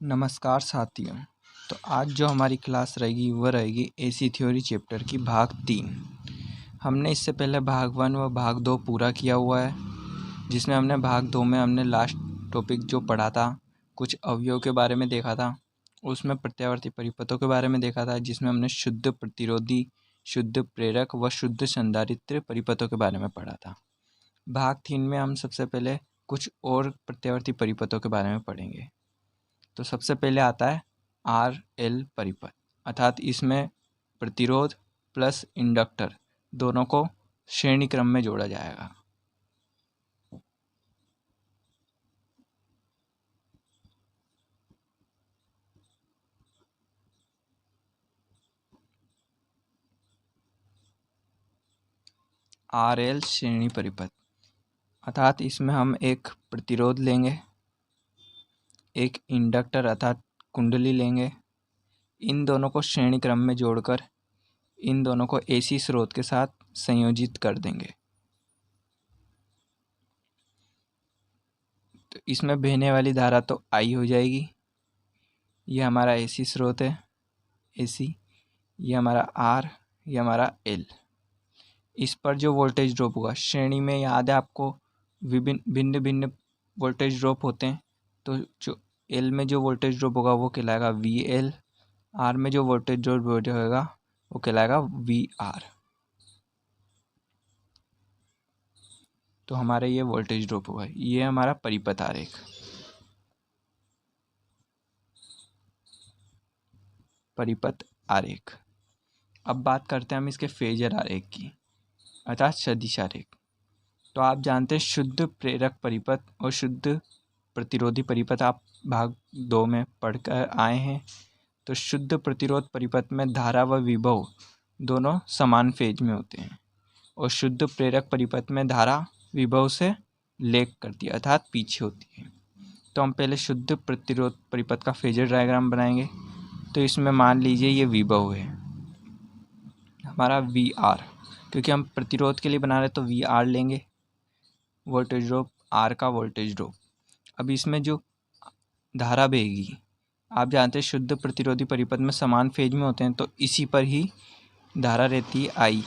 नमस्कार साथियों। तो आज जो हमारी क्लास रहेगी वह रहेगी एसी थ्योरी चैप्टर की भाग 3। हमने इससे पहले भाग 1 व भाग 2 पूरा किया हुआ है, जिसमें हमने भाग 2 में हमने लास्ट टॉपिक जो पढ़ा था, कुछ अवयव के बारे में देखा था। उसमें प्रत्यावर्ती परिपथों के बारे में देखा था, जिसमें हमने शुद्ध प्रतिरोधी, शुद्ध प्रेरक व शुद्ध संधारित्र परिपथों के बारे में पढ़ा था। भाग 3 में हम सबसे पहले कुछ और प्रत्यावर्ती परिपथों के बारे में पढ़ेंगे। तो सबसे पहले आता है RL परिपथ, अर्थात इसमें प्रतिरोध प्लस इंडक्टर दोनों को श्रेणी क्रम में जोड़ा जाएगा। RL श्रेणी परिपथ, अर्थात इसमें हम एक प्रतिरोध लेंगे, एक इंडक्टर अर्थात कुंडली लेंगे। इन दोनों को श्रेणी क्रम में जोड़कर इन दोनों को AC स्रोत के साथ संयोजित कर देंगे। तो इसमें बहने वाली धारा तो I हो जाएगी। ये हमारा AC स्रोत है, AC। ये हमारा R, ये हमारा L। इस पर जो वोल्टेज ड्रॉप होगा, श्रेणी में याद है आपको भिन्न भिन्न वोल्टेज ड्रॉप होते हैं। तो जो L में जो वोल्टेज ड्रॉप होगा वो कहलाएगा VL, R में जो वोल्टेज ड्रॉप होगा वो कहलाएगा VR। तो हमारे ये वोल्टेज ड्रॉप होगा। ये हमारा परिपथ आरेख। परिपथ आरेख। अब बात करते हैं हम इसके फेजर आरेख की, अर्थात सदिश आरेख। तो आप जानते हैं शुद्ध प्रेरक परिपथ और शुद्ध प्रतिरोधी परिपथ आप भाग 2 में पढ़कर आए हैं। तो शुद्ध प्रतिरोध परिपथ में धारा व विभव दोनों समान फेज में होते हैं, और शुद्ध प्रेरक परिपथ में धारा विभव से लेग करती है, अर्थात पीछे होती है। तो हम पहले शुद्ध प्रतिरोध परिपथ का फेजर डायग्राम बनाएंगे। तो इसमें मान लीजिए ये विभव है हमारा VR, क्योंकि हम प्रतिरोध के लिए बना रहे हैं तो VR लेंगे, वोल्टेज ड्रॉप R का वोल्टेज ड्रॉप। अब इसमें जो धारा बहेगी, आप जानते हैं शुद्ध प्रतिरोधी परिपथ में समान फेज में होते हैं, तो इसी पर ही धारा रहती है I।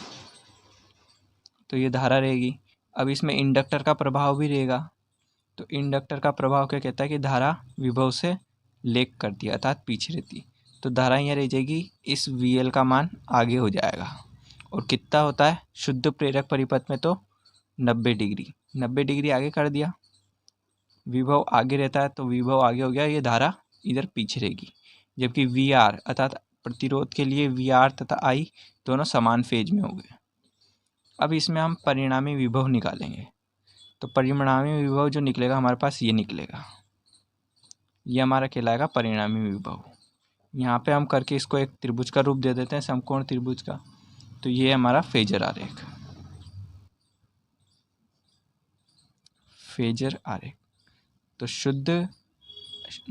तो ये धारा रहेगी। अब इसमें इंडक्टर का प्रभाव भी रहेगा। तो इंडक्टर का प्रभाव क्या कहता है कि धारा विभव से लेग करती है, अर्थात पीछे रहती है। तो धारा यहाँ रह जाएगी, इस VL का मान आगे हो जाएगा। और कितना होता है शुद्ध प्रेरक परिपथ में? तो 90 डिग्री। 90 डिग्री आगे कर दिया, विभव आगे रहता है तो विभव आगे हो गया, ये धारा इधर पीछे रहेगी। जबकि VR अर्थात प्रतिरोध के लिए VR तथा I दोनों समान फेज में हो गए। अब इसमें हम परिणामी विभव निकालेंगे। तो परिणामी विभव जो निकलेगा हमारे पास ये निकलेगा, ये हमारा कहलाएगा परिणामी विभव। यहाँ पे हम करके इसको एक त्रिभुज का रूप दे देते हैं, समकोण त्रिभुज का। तो ये हमारा फेजर आरेख, फेजर आरेख। तो शुद्ध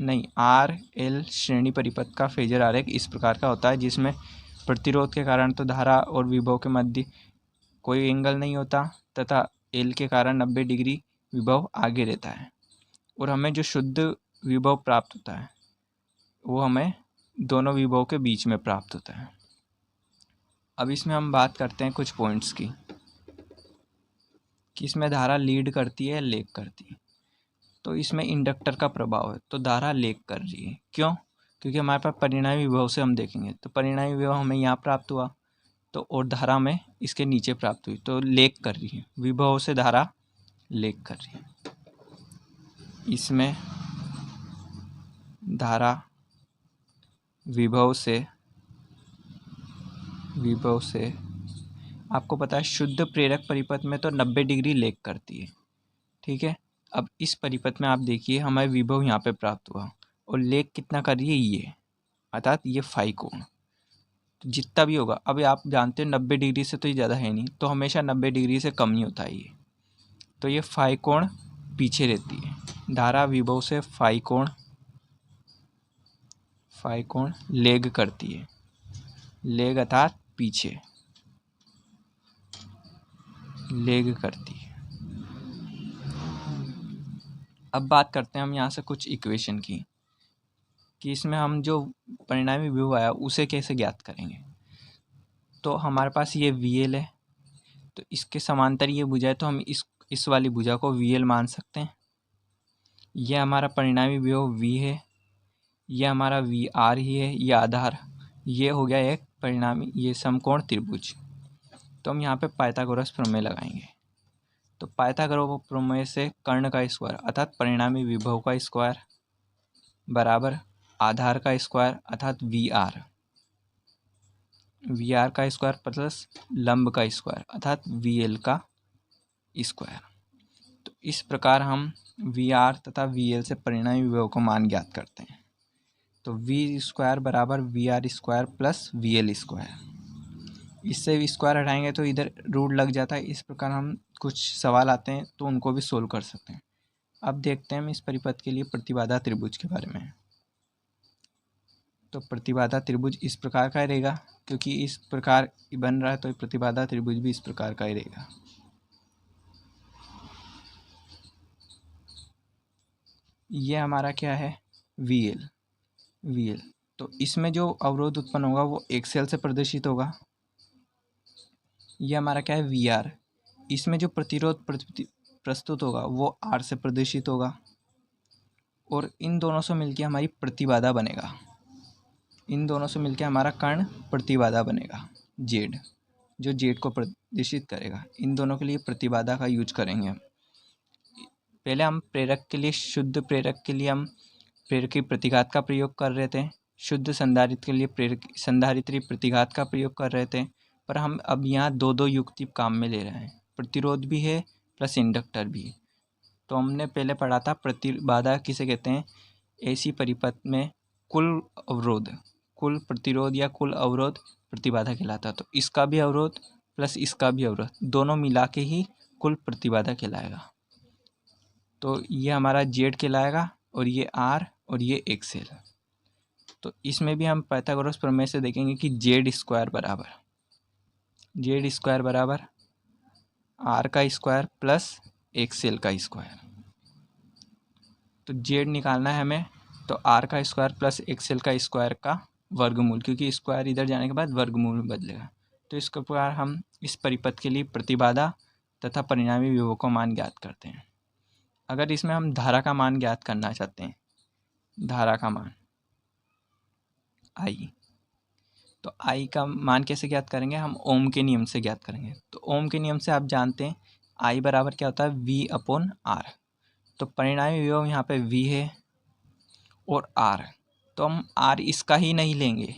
नहीं, RL श्रेणी परिपथ का फेजर आरेख इस प्रकार का होता है, जिसमें प्रतिरोध के कारण तो धारा और विभव के मध्य कोई एंगल नहीं होता, तथा L के कारण 90 डिग्री विभव आगे रहता है, और हमें जो शुद्ध विभव प्राप्त होता है वो हमें दोनों विभव के बीच में प्राप्त होता है। अब इसमें हम बात करते हैं कुछ पॉइंट्स की, कि इसमें धारा लीड करती है, लेग करती है। तो इसमें इंडक्टर का प्रभाव है, तो धारा लेग कर रही है। क्यों? क्योंकि हमारे पास परिणामी विभव से हम देखेंगे तो परिणामी विभव हमें यहाँ प्राप्त हुआ, तो और धारा में इसके नीचे प्राप्त हुई, तो लेग कर रही है, विभव से धारा लेग कर रही है। इसमें धारा विभव से आपको पता है शुद्ध प्रेरक परिपथ में तो 90 डिग्री लेग करती है, ठीक है। अब इस परिपथ में आप देखिए हमें विभव यहाँ पे प्राप्त हुआ, और लेग कितना कर रही है ये, अर्थात ये फाई कोण। तो जितना भी होगा, अब आप जानते हैं 90 डिग्री से तो ये ज़्यादा है नहीं, तो हमेशा 90 डिग्री से कम ही होता है ये। तो ये फाई कोण पीछे रहती है, धारा विभव से फाई कोण लेग करती है, लेग अर्थात पीछे लेग करती है। अब बात करते हैं हम यहाँ से कुछ इक्वेशन की, कि इसमें हम जो परिणामी विभव आया उसे कैसे ज्ञात करेंगे। तो हमारे पास ये VL है, तो इसके समांतर ये भुजा है, तो हम इस वाली भुजा को VL मान सकते हैं। ये हमारा परिणामी विभव V है, ये हमारा VR ही है, ये आधार, ये हो गया एक परिणामी, ये समकोण त्रिभुज। तो हम यहाँ पे पाइथागोरस प्रमेय लगाएंगे। तो पाइथागोरस प्रमेय से कर्ण का स्क्वायर अर्थात परिणामी विभव का स्क्वायर बराबर आधार का स्क्वायर अर्थात VR का स्क्वायर प्लस लंब का स्क्वायर अर्थात VL का स्क्वायर। तो इस प्रकार हम VR तथा VL से परिणामी विभव का मान ज्ञात करते हैं। तो V स्क्वायर बराबर VR square plus VL square. इससे स्क्वायर हटाएंगे तो इधर रूट लग जाता है। इस प्रकार हम कुछ सवाल आते हैं तो उनको भी सोल्व कर सकते हैं। अब देखते हैं हम इस परिपथ के लिए प्रतिबाधा त्रिभुज के बारे में। तो प्रतिबाधा त्रिभुज इस प्रकार का ही रहेगा, क्योंकि इस प्रकार बन रहा है तो प्रतिबाधा त्रिभुज भी इस प्रकार का ही रहेगा। ये हमारा क्या है, VL। तो इसमें जो अवरोध उत्पन्न होगा वो एक्सेल से प्रदर्शित होगा। ये हमारा क्या है, VR। इसमें जो प्रतिरोध प्रस्तुत होगा वो R से प्रदर्शित होगा, और इन दोनों से मिलकर हमारी प्रतिबाधा बनेगा। इन दोनों से मिलकर हमारा कर्ण प्रतिबाधा बनेगा, Z, जो Z को प्रदर्शित करेगा। इन दोनों के लिए प्रतिबाधा का यूज करेंगे हम। पहले हम प्रेरक के लिए, शुद्ध प्रेरक के लिए हम प्रेरक की प्रतिघात का प्रयोग कर रहे थे, शुद्ध संधारित्र के लिए प्रेरक संधारित्री प्रतिघात का प्रयोग कर रहे थे। पर हम अब यहाँ दो युक्ति काम में ले रहे हैं, प्रतिरोध भी है प्लस इंडक्टर भी। तो हमने पहले पढ़ा था प्रतिबाधा किसे कहते हैं, ऐसी परिपथ में कुल अवरोध, कुल प्रतिरोध या कुल अवरोध प्रतिबाधा कहलाता। तो इसका भी अवरोध प्लस इसका भी अवरोध दोनों मिला के ही कुल प्रतिबाधा कहलाएगा। तो ये हमारा Z कहलाएगा, और ये R और ये XL। तो इसमें भी हम पाइथागोरस प्रमेय से देखेंगे कि Z स्क्वायर बराबर R का स्क्वायर प्लस XL का स्क्वायर। तो Z निकालना है हमें, तो R का स्क्वायर प्लस XL का स्क्वायर का वर्गमूल, क्योंकि स्क्वायर इधर जाने के बाद वर्गमूल में बदलेगा। तो इस प्रकार हम इस परिपथ के लिए प्रतिबाधा तथा परिणामी विभव का मान ज्ञात करते हैं। अगर इसमें हम धारा का मान ज्ञात करना चाहते हैं, धारा का मान I, तो I का मान कैसे ज्ञात करेंगे, हम ओम के नियम से ज्ञात करेंगे। तो ओम के नियम से आप जानते हैं I बराबर क्या होता है, V/R। तो परिणामी विभव यहाँ पे V है और R, तो हम R इसका ही नहीं लेंगे,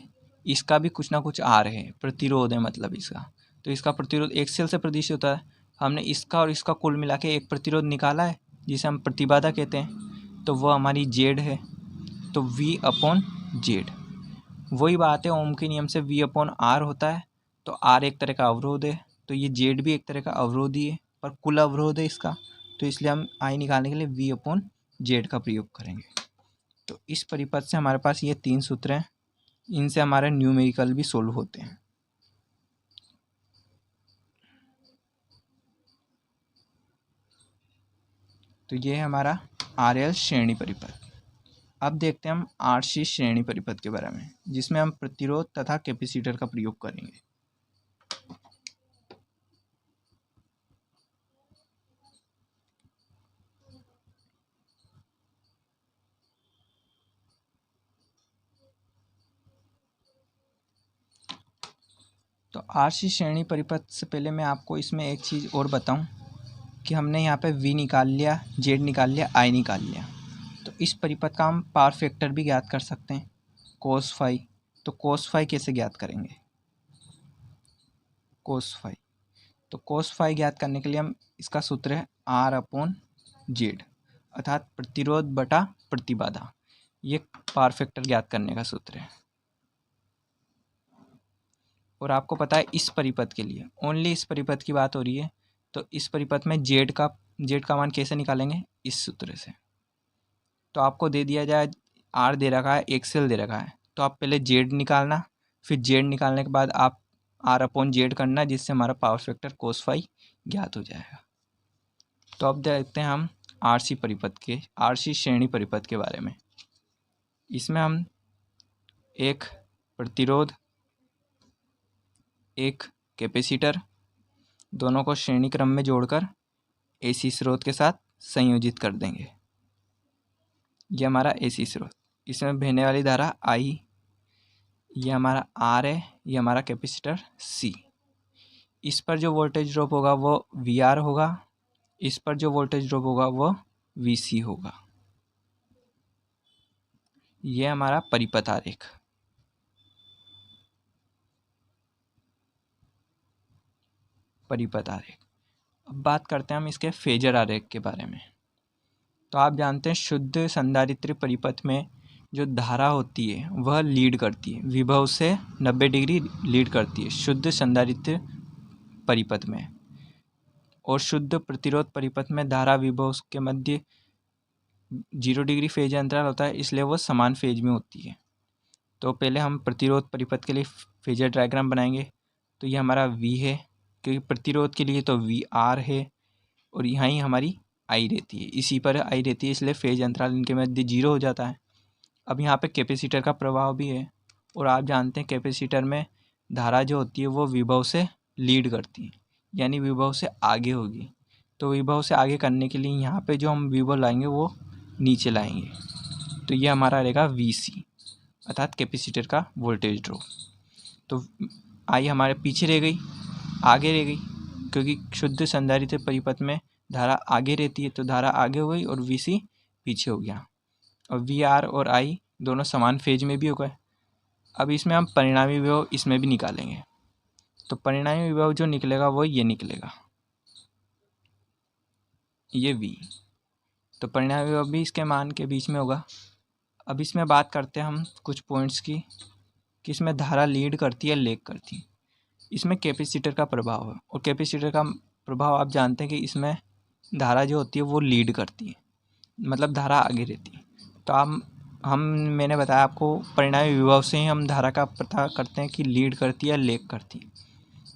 इसका भी कुछ ना कुछ R है, प्रतिरोध है मतलब इसका। तो इसका प्रतिरोध एक्सेल से प्रदर्शित होता है। हमने इसका और इसका कुल मिला के एक प्रतिरोध निकाला है जिसे हम प्रतिबाधा कहते हैं, तो वह हमारी Z है। तो V/Z, वही बात है, ओम के नियम से V/R होता है। तो R एक तरह का अवरोध है, तो ये Z भी एक तरह का अवरोध ही है, पर कुल अवरोध है इसका। तो इसलिए हम I निकालने के लिए V/Z का प्रयोग करेंगे। तो इस परिपथ से हमारे पास ये 3 सूत्र हैं, इनसे हमारे न्यूमेरिकल भी सोल्व होते हैं। तो ये है हमारा RL श्रेणी परिपथ। अब देखते हैं हम RC श्रेणी परिपथ के बारे में, जिसमें हम प्रतिरोध तथा कैपेसिटर का प्रयोग करेंगे। तो RC श्रेणी परिपथ से पहले मैं आपको इसमें एक चीज़ और बताऊं कि हमने यहाँ पे V निकाल लिया, Z निकाल लिया, I निकाल लिया। तो इस परिपथ का हम पावर फैक्टर भी ज्ञात कर सकते हैं, cos फाई। तो cos फाई कैसे ज्ञात करेंगे, cos फाई। तो cos फाई ज्ञात करने के लिए हम, इसका सूत्र है R/Z, अर्थात प्रतिरोध बटा प्रतिबाधा। ये पावर फैक्टर ज्ञात करने का सूत्र है। और आपको पता है इस परिपथ के लिए, ओनली इस परिपथ की बात हो रही है, तो इस परिपथ में Z का मान कैसे निकालेंगे, इस सूत्र से। तो आपको दे दिया जाए, R दे रखा है, XL दे रखा है, तो आप पहले Z निकालना, फिर Z निकालने के बाद आप R/Z करना, जिससे हमारा पावर फैक्टर cos फाई ज्ञात हो जाएगा। तो अब देखते हैं हम RC श्रेणी परिपथ के बारे में। इसमें हम एक प्रतिरोध, एक कैपेसिटर, दोनों को श्रेणी क्रम में जोड़कर एसी स्रोत के साथ संयोजित कर देंगे। ये हमारा एसी स्रोत, इसमें बहने वाली धारा आई, ये हमारा आर है, ये हमारा कैपेसिटर सी। इस पर जो वोल्टेज ड्रॉप होगा वो वी आर होगा, इस पर जो वोल्टेज ड्रॉप होगा वो वी सी होगा। ये हमारा परिपथ आरेख। परिपथ आरेख। अब बात करते हैं हम इसके फेजर आरेख के बारे में। तो आप जानते हैं शुद्ध संधारित्र परिपथ में जो धारा होती है वह लीड करती है, विभव से 90 डिग्री लीड करती है शुद्ध संधारित्र परिपथ में। और शुद्ध प्रतिरोध परिपथ में धारा विभव के मध्य 0 डिग्री फेज अंतराल होता है, इसलिए वो समान फेज में होती है। तो पहले हम प्रतिरोध परिपथ के लिए फेजर डायग्राम बनाएंगे। तो ये हमारा V है, क्योंकि प्रतिरोध के लिए तो VR है, और यहाँ ही हमारी I रहती है, इसी पर I रहती है, इसलिए फेज अंतराल इनके मध्य 0 हो जाता है। अब यहाँ पे कैपेसिटर का प्रभाव भी है, और आप जानते हैं कैपेसिटर में धारा जो होती है वो विभव से लीड करती है, यानी विभव से आगे होगी। तो विभव से आगे करने के लिए यहाँ पे जो हम विभव लाएंगे वो नीचे लाएंगे। तो ये हमारा रहेगा VC, अर्थात कैपेसिटर का वोल्टेज ड्रॉप। तो आई हमारे पीछे रह गई, आगे रह गई, क्योंकि शुद्ध संधारित्र परिपथ में धारा आगे रहती है, तो धारा आगे हो गई और VC पीछे हो गया। और VR और I दोनों समान फेज में भी हो गए। अब इसमें हम परिणामी विभव इसमें भी निकालेंगे। तो परिणामी विभव जो निकलेगा वो ये निकलेगा, ये V। तो परिणामी विभव भी इसके मान के बीच में होगा। अब इसमें बात करते हैं हम कुछ पॉइंट्स की, कि इसमें धारा लीड करती है, लैग करती है। इसमें कैपेसिटर का प्रभाव है, और कैपेसिटर का प्रभाव आप जानते हैं कि इसमें धारा जो होती है वो लीड करती है, मतलब धारा आगे रहती है। तो मैंने बताया आपको परिणामी विभव से ही हम धारा का पता करते हैं कि लीड करती है या लैग करती है।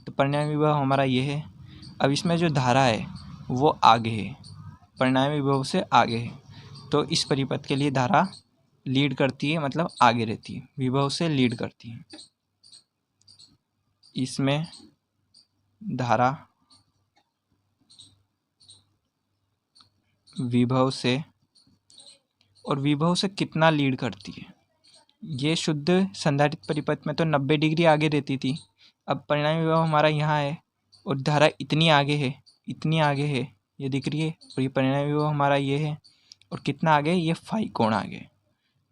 तो परिणामी विभव हमारा ये है। अब इसमें जो धारा है वो आगे है, परिणामी विभव से आगे है, तो इस परिपथ के लिए धारा लीड करती है, मतलब आगे रहती है, विभव से लीड करती है। इसमें धारा विभव से, और विभव से कितना लीड करती है, ये शुद्ध संधारित्र परिपथ में तो 90 डिग्री आगे रहती थी। अब परिणामी विभव हमारा यहाँ है, और धारा इतनी आगे है, इतनी आगे है, ये दिख रही है, और ये परिणामी विभव हमारा ये है, और कितना आगे, ये फाई कोण आगे।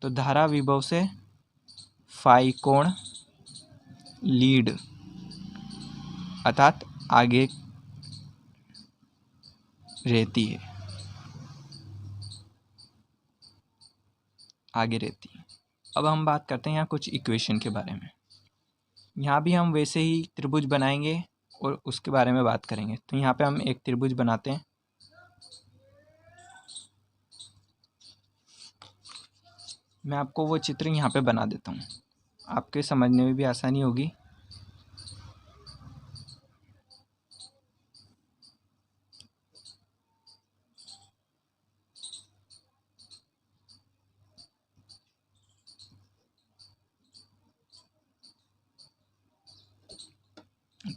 तो धारा विभव से फाई कोण लीड, अर्थात आगे रहती है, आगे रहती है। अब हम बात करते हैं यहाँ कुछ इक्वेशन के बारे में। यहाँ भी हम वैसे ही त्रिभुज बनाएंगे और उसके बारे में बात करेंगे। तो यहाँ पे हम एक त्रिभुज बनाते हैं। मैं आपको वो चित्र यहाँ पे बना देता हूँ, आपके समझने में भी आसानी होगी।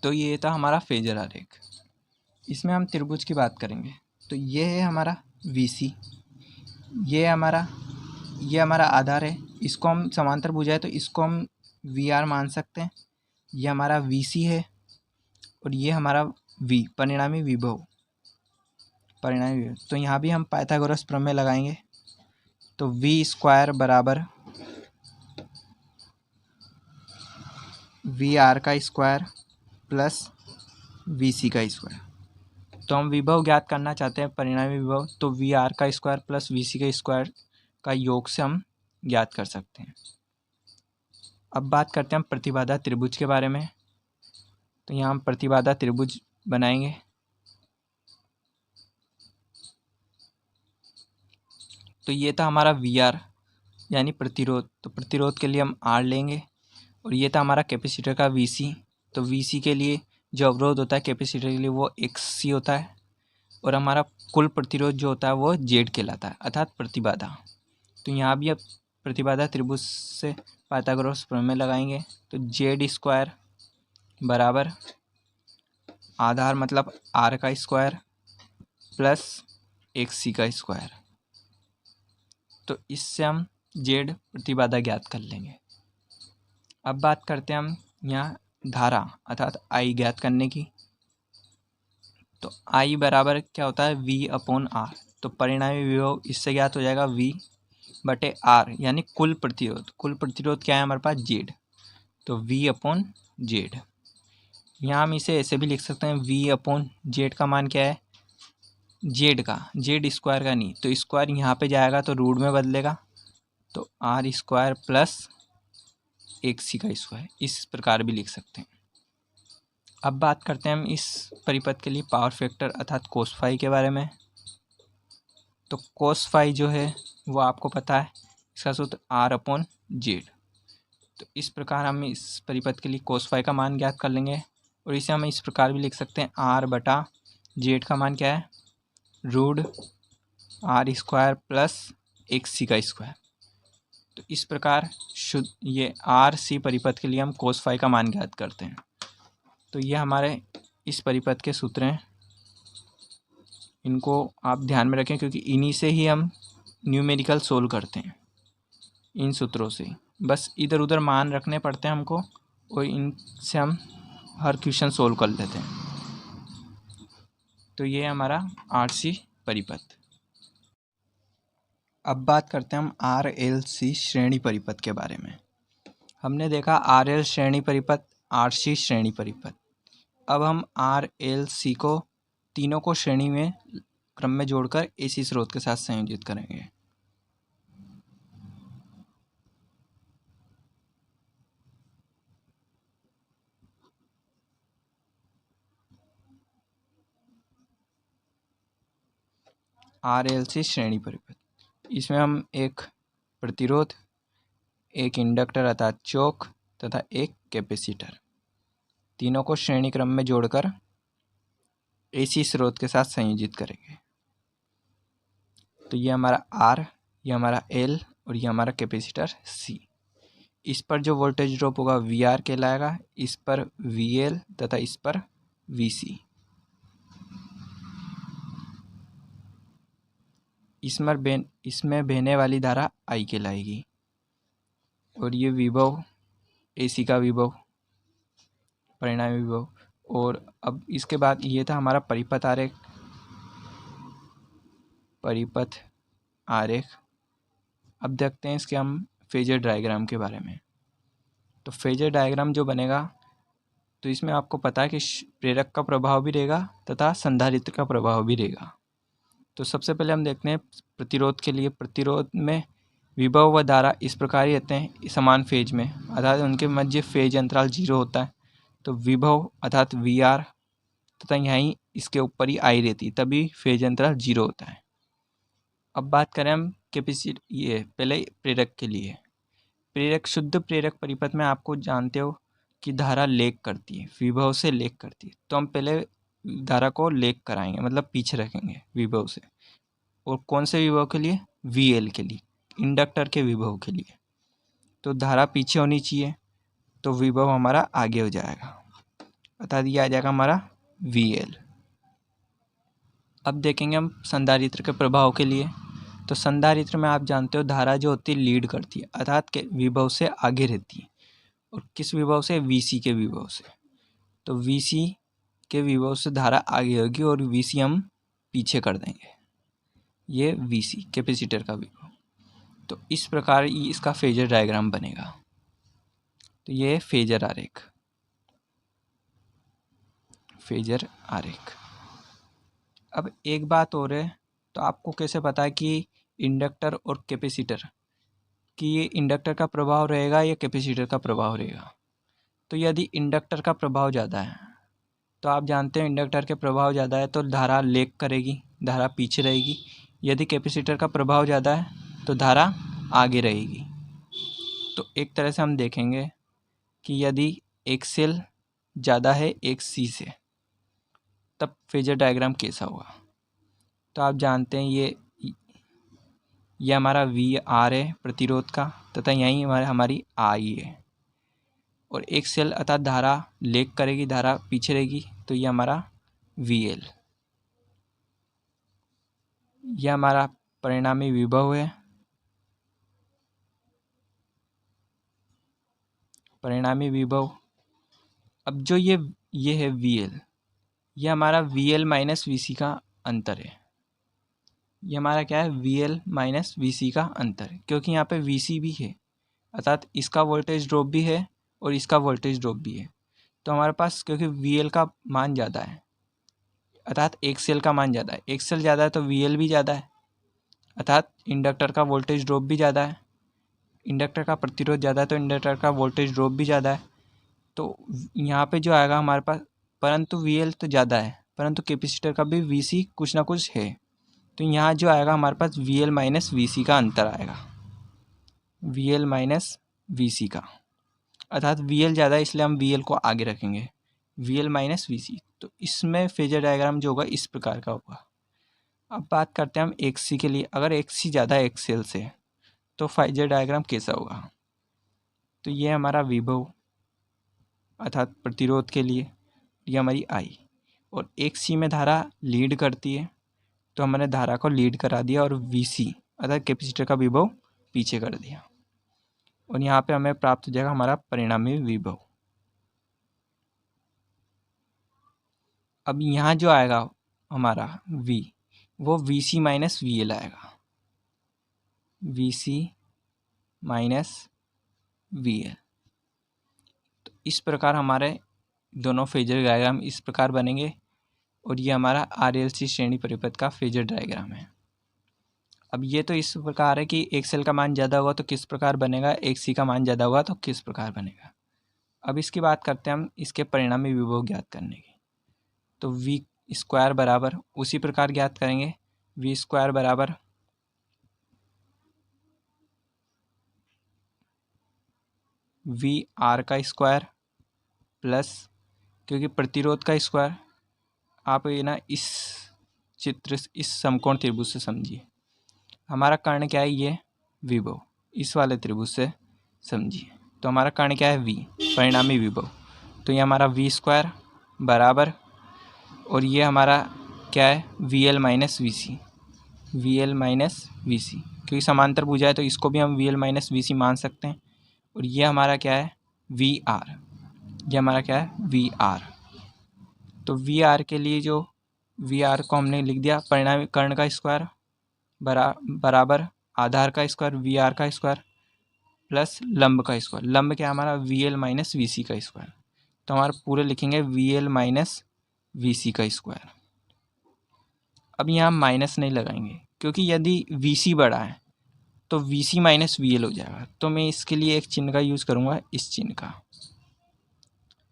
तो ये था हमारा फेजर आरेख। इसमें हम त्रिभुज की बात करेंगे। तो ये है हमारा VC, ये हमारा आधार है, इसको हम समांतर बुझाए तो इसको हम VR मान सकते हैं। ये हमारा VC है, और ये हमारा V, परिणामी विभव। तो यहाँ भी हम पाइथागोरस प्रमेय लगाएंगे। तो V² बराबर VR का स्क्वायर प्लस VC का स्क्वायर। तो हम विभव ज्ञात करना चाहते हैं, परिणामी विभव, तो VR का स्क्वायर प्लस VC का स्क्वायर का योग से हम ज्ञात कर सकते हैं। अब बात करते हैं हम प्रतिबाधा त्रिभुज के बारे में। तो यहाँ हम प्रतिबाधा त्रिभुज बनाएंगे। तो ये था हमारा VR यानी प्रतिरोध। तो प्रतिरोध के लिए हम R लेंगे, और ये था हमारा कैपेसिटर का VC। तो VC के लिए जो अवरोध होता है कैपेसिटर के लिए वो XC होता है, और हमारा कुल प्रतिरोध जो होता है वो Z कहलाता है, अर्थात प्रतिबाधा। तो यहाँ भी अब प्रतिबाधा त्रिभुज से पाइथागोरस प्रमेय लगाएंगे तो जेड स्क्वायर बराबर आधार मतलब आर का स्क्वायर प्लस एक सी का स्क्वायर। तो इससे हम जेड प्रतिबाधा ज्ञात कर लेंगे। अब बात करते हैं हम यहाँ धारा अर्थात आई ज्ञात करने की। तो आई बराबर क्या होता है वी अपॉन आर। तो परिणामी विभव इससे ज्ञात हो जाएगा वी बटे आर यानी कुल प्रतिरोध। कुल प्रतिरोध क्या है हमारे पास जेड, तो वी अपॉन जेड। यहाँ हम इसे ऐसे भी लिख सकते हैं वी अपॉन जेड का मान क्या है जेड का, जेड स्क्वायर का नहीं, तो स्क्वायर यहाँ पे जाएगा तो रूट में बदलेगा, तो आर स्क्वायर प्लस एक सी का स्क्वायर, इस प्रकार भी लिख सकते हैं। अब बात करते हैं हम इस परिपथ के लिए पावर फैक्टर अर्थात कोस फाई के बारे में। तो कोस फाई जो है वो आपको पता है, इसका सूत्र आर अपॉन जेड। तो इस प्रकार हम इस परिपथ के लिए कोस फाई का मान ज्ञात कर लेंगे और इसे हम इस प्रकार भी लिख सकते हैं आर बटा जेड का मान क्या है रूट आर स्क्वायर प्लस एक सी का स्क्वायर। तो इस प्रकार शुद्ध ये आर सी परिपथ के लिए हम कोस फाई का मान ज्ञात करते हैं। तो ये हमारे इस परिपथ के सूत्र हैं, इनको आप ध्यान में रखें क्योंकि इन्हीं से ही हम न्यूमेरिकल सोल्व करते हैं, इन सूत्रों से। बस इधर उधर मान रखने पड़ते हैं हमको और इनसे हम हर क्वेश्चन सोल्व कर लेते हैं। तो ये हमारा आरसी परिपथ। अब बात करते हैं हम आर एल सी श्रेणी परिपथ के बारे में। हमने देखा आर एल श्रेणी परिपथ, आर सी श्रेणी परिपथ। अब हम आर एल सी को तीनों को श्रेणी में क्रम में जोड़कर एसी स्रोत के साथ संयोजित करेंगे। आर एल सी श्रेणी परिपथ, इसमें हम एक प्रतिरोध, एक इंडक्टर अर्थात चोक तथा एक कैपेसिटर, तीनों को श्रेणी क्रम में जोड़कर एसी स्रोत के साथ संयोजित करेंगे। तो ये हमारा आर, ये हमारा एल और ये हमारा कैपेसिटर सी। इस पर जो वोल्टेज ड्रॉप होगा वी आर कहलाएगा, इस पर वी एल तथा इस पर वी सी। इसमें बहने वाली धारा आई कहलाएगी और ये विभव एसी का विभव, परिणामी विभव। और अब इसके बाद ये था हमारा परिपथ आरेख, परिपथ आरेख। अब देखते हैं इसके हम फेजर डायग्राम के बारे में। तो फेजर डायग्राम जो बनेगा तो इसमें आपको पता है कि प्रेरक का प्रभाव भी रहेगा तथा संधारित्र का प्रभाव भी रहेगा। तो सबसे पहले हम देखते हैं प्रतिरोध के लिए। प्रतिरोध में विभव व धारा इस प्रकार ही रहते हैं समान फेज में, अर्थात उनके मध्य फेज अंतराल 0 होता है। तो विभव अर्थात वी आर तथा यहीं इसके ऊपर ही आई रहती है, तभी फेज अंतराल 0 होता है। अब बात करें हम कैपेसिटर, ये पहले प्रेरक के लिए। प्रेरक, शुद्ध प्रेरक परिपथ में आपको जानते हो कि धारा लेग करती है, विभव से लेग करती है। तो हम पहले धारा को लेग कराएंगे, मतलब पीछे रखेंगे विभव से। और कौन से विभव के लिए? वी एल के लिए, इंडक्टर के विभव के लिए। तो धारा पीछे होनी चाहिए, तो विभव हमारा आगे हो जाएगा, अर्थात ये आ जाएगा हमारा वी एल। अब देखेंगे हम संधारित्र के प्रभाव के लिए। तो संधारित्र में आप जानते हो धारा जो होती है लीड करती है, अर्थात के विभव से आगे रहती है। और किस विभव से? वीसी के विभव से। तो वीसी के विभव से धारा आगे होगी और वीसी हम पीछे कर देंगे, ये वीसी कैपेसिटर का विभव। तो इस प्रकार इसका फेजर डायग्राम बनेगा। तो ये फेजर आरेख, फेजर आरेख। अब एक बात और है, तो आपको कैसे पता है कि इंडक्टर और कैपेसिटर कि ये इंडक्टर का प्रभाव रहेगा या कैपेसिटर का प्रभाव रहेगा? तो यदि इंडक्टर का प्रभाव ज़्यादा है, तो आप जानते हैं इंडक्टर के प्रभाव ज़्यादा है तो धारा लेग करेगी, धारा पीछे रहेगी। यदि कैपेसिटर का प्रभाव ज़्यादा है तो धारा आगे रहेगी। तो एक तरह से हम देखेंगे कि यदि एक सेल ज़्यादा है एक सी से, तब फेजर डायग्राम कैसा होगा? तो आप जानते हैं यह हमारा वी आर है प्रतिरोध का, तथा यहीं हमारी आई है। और एक सेल अर्थात धारा लेग करेगी, धारा पीछे रहेगी, तो यह हमारा वी एल। यह हमारा परिणामी विभव है, परिणामी विभव। अब जो ये है वी एल, यह हमारा वी एल माइनस वी सी का अंतर है। ये हमारा क्या है, वी एल माइनस वी सी का अंतर, क्योंकि यहाँ पे वी सी भी है, अर्थात इसका वोल्टेज ड्रॉप भी है और इसका वोल्टेज ड्रॉप भी है। तो हमारे पास क्योंकि वी एल का मान ज़्यादा है, अर्थात एक सेल का मान ज़्यादा है, एक सेल ज़्यादा है तो वी एल भी ज़्यादा है, अर्थात इंडक्टर का वोल्टेज ड्रॉप भी ज़्यादा है, इंडक्टर का प्रतिरोध ज़्यादा है तो इंडक्टर का वोल्टेज ड्रॉप भी ज़्यादा है। तो यहाँ पे जो आएगा हमारे पास, परंतु वी एल तो ज़्यादा है, परंतु कैपेसिटर का भी वी सी कुछ ना कुछ है, तो यहाँ जो आएगा हमारे पास वी एल माइनस वी सी का अंतर आएगा, वी एल माइनस वी सी का, अर्थात वी एल ज़्यादा है इसलिए हम वी एल को आगे रखेंगे, वी एल माइनस वी सी। तो इसमें फेजर डायग्राम जो होगा इस प्रकार का होगा। अब बात करते हैं हम एक्स सी के लिए। अगर एक्स सी ज़्यादा है एक्स एल से तो फेजर डायग्राम कैसा होगा। तो ये हमारा विभव अर्थात प्रतिरोध के लिए, ये हमारी आई, और एक्स सी में धारा लीड करती है तो हमने धारा को लीड करा दिया, और वी सी अर्थात कैपेसिटर का विभव पीछे कर दिया, और यहाँ पे हमें प्राप्त हो जाएगा हमारा परिणामी विभव। अब यहाँ जो आएगा हमारा V, वो V C minus V L आएगा, V C minus V L. तो इस प्रकार हमारे दोनों फेजर डायग्राम इस प्रकार बनेंगे, और ये हमारा RLC श्रेणी परिपथ का फेजर डायग्राम है। अब ये तो इस प्रकार है कि एक सेल का मान ज़्यादा होगा तो किस प्रकार बनेगा, एक सी का मान ज़्यादा होगा तो किस प्रकार बनेगा। अब इसकी बात करते हैं हम इसके परिणामी विभव ज्ञात करने की। तो वी स्क्वायर बराबर उसी प्रकार ज्ञात करेंगे, वी स्क्वायर बराबर वी आर का स्क्वायर प्लस, क्योंकि प्रतिरोध का स्क्वायर, आप ये ना इस चित्र इस समकोण त्रिभुज से समझिए। हमारा कर्ण क्या है, ये विभव, इस वाले त्रिभुज से समझिए। तो हमारा कर्ण क्या है, वी, परिणामी विभव। तो ये हमारा वी स्क्वायर बराबर, और ये हमारा क्या है, V L minus V C, V L minus V C, क्योंकि समांतर भुजा है तो इसको भी हम V L minus V C मान सकते हैं। और ये हमारा क्या है, वी आर, ये हमारा क्या है, वी आर। तो वी आर के लिए जो वी आर को हमने लिख दिया परिणामी कर्ण का स्क्वायर बराबर आधार का स्क्वायर वी आर का स्क्वायर प्लस लंब का स्क्वायर। लंब क्या हमारा, वी एल माइनस वी सी का स्क्वायर। तो हमारा पूरे लिखेंगे वी एल माइनस वी सी का स्क्वायर। अब यहाँ माइनस नहीं लगाएंगे, क्योंकि यदि वी सी बड़ा है तो V C minus V L हो जाएगा। तो मैं इसके लिए एक चिन्ह का यूज़ करूँगा, इस चिन्ह का।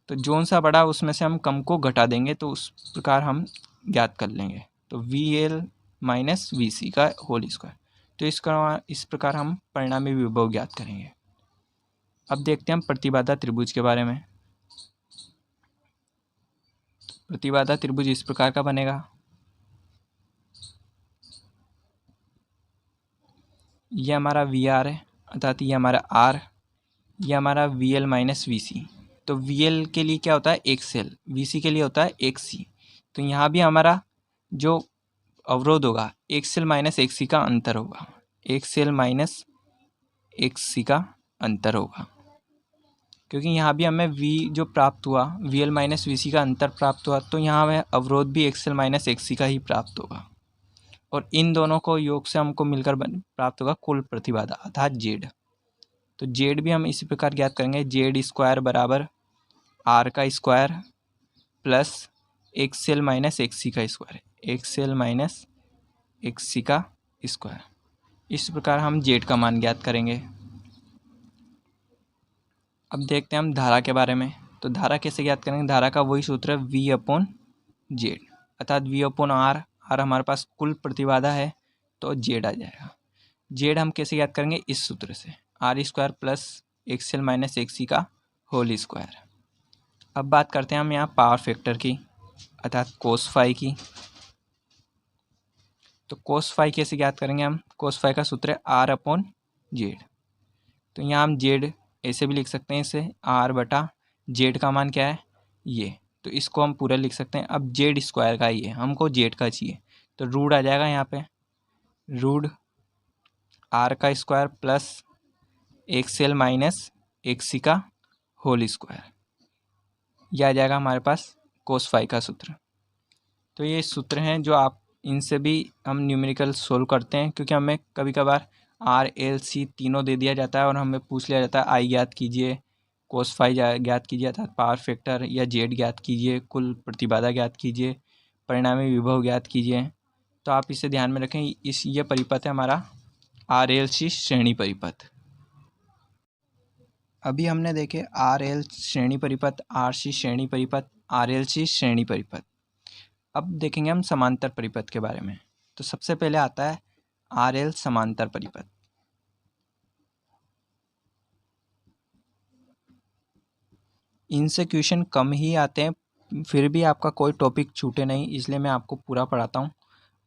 तो जोन सा बड़ा उसमें से हम कम को घटा देंगे, तो उस प्रकार हम ज्ञात कर लेंगे। तो वी एल माइनस वी सी का होल स्क्वायर। तो इस प्रकार हम परिणामी विभव ज्ञात करेंगे। अब देखते हैं हम प्रतिबाधा त्रिभुज के बारे में। प्रतिबाधा त्रिभुज इस प्रकार का बनेगा, ये हमारा वी आर है, अर्थात ये हमारा आर, ये हमारा वी एल माइनस वी सी। तो वी एल के लिए क्या होता है, एक सेल, वी सी के लिए होता है एक सी। तो यहाँ भी हमारा जो अवरोध होगा एक सेल माइनस एक सी का अंतर होगा, एक सेल माइनस एक सी का अंतर होगा, क्योंकि यहाँ भी हमें वी जो प्राप्त हुआ, वी एल माइनस वी सी का अंतर प्राप्त हुआ, तो यहाँ हमें अवरोध भी एक सेल माइनस एक सी का ही प्राप्त होगा, और इन दोनों को योग से हमको मिलकर प्राप्त होगा कुल प्रतिबाधा अर्थात जेड। तो जेड भी हम इसी प्रकार ज्ञात करेंगे, जेड स्क्वायर बराबर आर का स्क्वायर प्लस एक सेल माइनस एक सी का स्क्वायर, एक सेल माइनस एक सी का स्क्वायर। इस प्रकार हम जेड का मान ज्ञात करेंगे। अब देखते हैं हम धारा के बारे में। तो धारा कैसे ज्ञात करेंगे, धारा का वही सूत्र है वी अपॉन जेड, अर्थात वी अपॉन आर। आर हमारे पास कुल प्रतिबाधा है तो जेड आ जाएगा। जेड हम कैसे ज्ञात करेंगे, इस सूत्र से, आर स्क्वायर प्लस एक सेल माइनस एक सी का होल स्क्वायर। अब बात करते हैं हम यहाँ पावर फैक्टर की, अर्थात कोस फाई की। तो कोस फाई कैसे ज्ञात करेंगे हम? कोस फाई का सूत्र है आर अपॉन जेड। तो यहाँ हम जेड ऐसे भी लिख सकते हैं, इसे आर बटा जेड का मान क्या है ये, तो इसको हम पूरा लिख सकते हैं। अब जेड स्क्वायर का ये हमको जेड का चाहिए, तो रूट आ जाएगा यहाँ पे, रूट आर का square plus XL minus XC का होल स्क्वायर, यह आ जाएगा हमारे पास कोस फाई का सूत्र। तो ये सूत्र हैं जो आप इनसे भी हम न्यूमेरिकल सोल्व करते हैं, क्योंकि हमें कभी कभार आर एल सी तीनों दे दिया जाता है और हमें पूछ लिया जाता है आई ज्ञात कीजिए, कोस फाई ज्ञात कीजिए अर्थात पावर फैक्टर, या जेड ज्ञात कीजिए, कुल प्रतिबाधा ज्ञात कीजिए, परिणामी विभव ज्ञात कीजिए। तो आप इसे ध्यान में रखें। ये परिपथ है हमारा आर एल सी श्रेणी परिपथ। अभी हमने देखे आर एल श्रेणी परिपथ, आर सी श्रेणी परिपथ, आर एल सी श्रेणी परिपथ। अब देखेंगे हम समांतर परिपथ के बारे में। तो सबसे पहले आता है आर एल समांतर परिपथ। इनसे क्वेश्चन कम ही आते हैं, फिर भी आपका कोई टॉपिक छूटे नहीं, इसलिए मैं आपको पूरा पढ़ाता हूँ।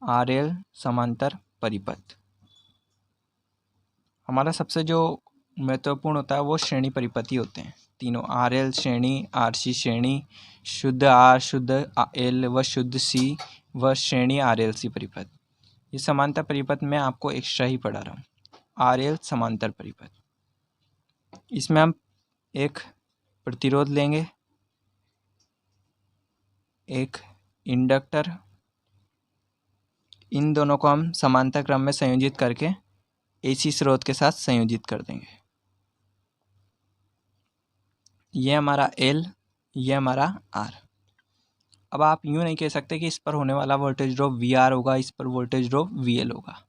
आर एल समांतर परिपथ हमारा सबसे जो महत्वपूर्ण होता है वो श्रेणी परिपथ ही होते हैं तीनों, आर एल श्रेणी, आर सी श्रेणी, शुद्ध आर, शुद्ध एल व शुद्ध सी व श्रेणी आर एल सी परिपथ। ये समांतर परिपथ में आपको एक्स्ट्रा ही पढ़ा रहा हूँ। आर एल समांतर परिपथ, इसमें हम एक प्रतिरोध लेंगे, एक इंडक्टर, इन दोनों को हम समांतर क्रम में संयोजित करके एसी स्रोत के साथ संयोजित कर देंगे। ये हमारा एल, ये हमारा आर। अब आप यूँ नहीं कह सकते कि इस पर होने वाला वोल्टेज ड्रॉप वी आर होगा, इस पर वोल्टेज ड्रॉप वी एल होगा।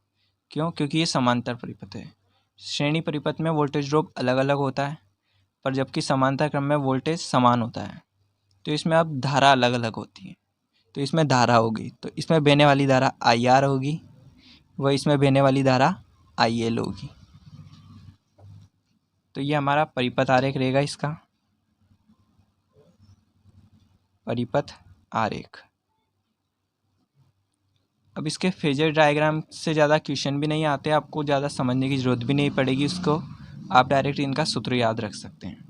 क्यों? क्योंकि ये समांतर परिपथ है। श्रेणी परिपथ में वोल्टेज ड्रॉप अलग अलग होता है, पर जबकि समांतर क्रम में वोल्टेज समान होता है। तो इसमें अब धारा अलग अलग होती है। तो इसमें धारा होगी, तो इसमें बहने वाली धारा आई आर होगी, व इसमें बहने वाली धारा आई एल होगी। तो ये हमारा परिपथ आरेख रहेगा, इसका परिपथ आरेख। अब इसके फेजर डायग्राम से ज़्यादा क्वेश्चन भी नहीं आते, आपको ज़्यादा समझने की ज़रूरत भी नहीं पड़ेगी, उसको आप डायरेक्ट इनका सूत्र याद रख सकते हैं।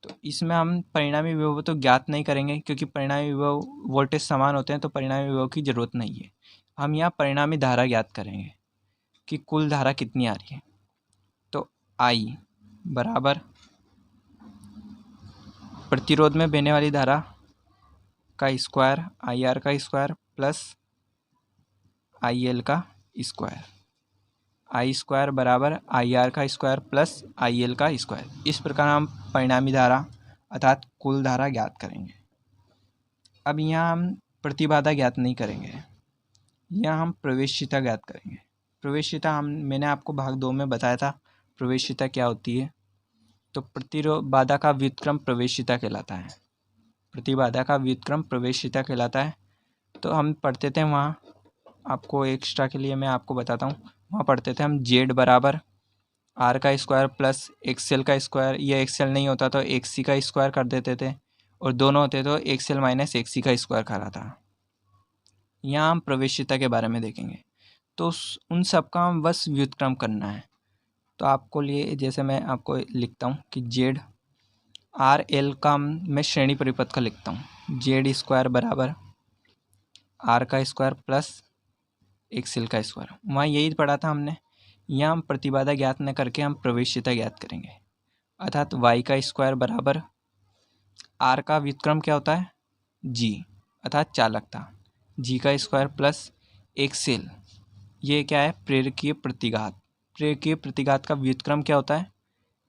तो इसमें हम परिणामी विभव तो ज्ञात नहीं करेंगे, क्योंकि परिणामी विभव वोल्टेज समान होते हैं, तो परिणामी विभव की ज़रूरत नहीं है। हम यहाँ परिणामी धारा ज्ञात करेंगे कि कुल धारा कितनी आ रही है। तो आई बराबर प्रतिरोध में बहने वाली धारा का स्क्वायर, आई आर का स्क्वायर प्लस आई एल का स्क्वायर, आई स्क्वायर बराबर आई आर का स्क्वायर प्लस आई एल का स्क्वायर। इस प्रकार हम परिणामी धारा अर्थात कुल धारा ज्ञात करेंगे। अब यहाँ हम प्रतिबाधा ज्ञात नहीं करेंगे, यहाँ हम प्रवेशिता ज्ञात करेंगे। प्रवेशिता मैंने आपको भाग 2 में बताया था प्रवेशिता क्या होती है। तो प्रतिबाधा का व्युत्क्रम प्रवेशिता कहलाता है, प्रतिबाधा का व्युत्क्रम प्रवेशिता कहलाता है। तो हम पढ़ते थे वहाँ, आपको एक्स्ट्रा के लिए मैं आपको बताता हूँ, वहाँ पढ़ते थे हम जेड बराबर आर का स्क्वायर प्लस एक्सएल का स्क्वायर, ये एक्सएल नहीं होता तो एक्सी का स्क्वायर कर देते थे, और दोनों होते तो एक्सएल माइनस एक्सी का स्क्वायर करा था। यहाँ हम प्रवेशिता के बारे में देखेंगे, तो उन सब का हम बस व्युत्क्रम करना है। तो आपको लिए जैसे मैं आपको लिखता हूँ कि जेड आर एल का मैं श्रेणी परिपथ का लिखता हूँ, जेड स्क्वायर बराबर आर का स्क्वायर प्लस एक्सएल का स्क्वायर। वहाँ यही पढ़ा था हमने। यहाँ हम प्रतिबाधा ज्ञात न करके हम प्रवेशिता ज्ञात करेंगे, अर्थात वाई का स्क्वायर बराबर आर का व्युत्क्रम क्या होता है जी, अर्थात चालकता, जी का स्क्वायर प्लस एक्सएल, ये क्या है प्रेरकीय प्रतिघात। प्रेरकीय प्रतिघात का व्युत्क्रम क्या होता है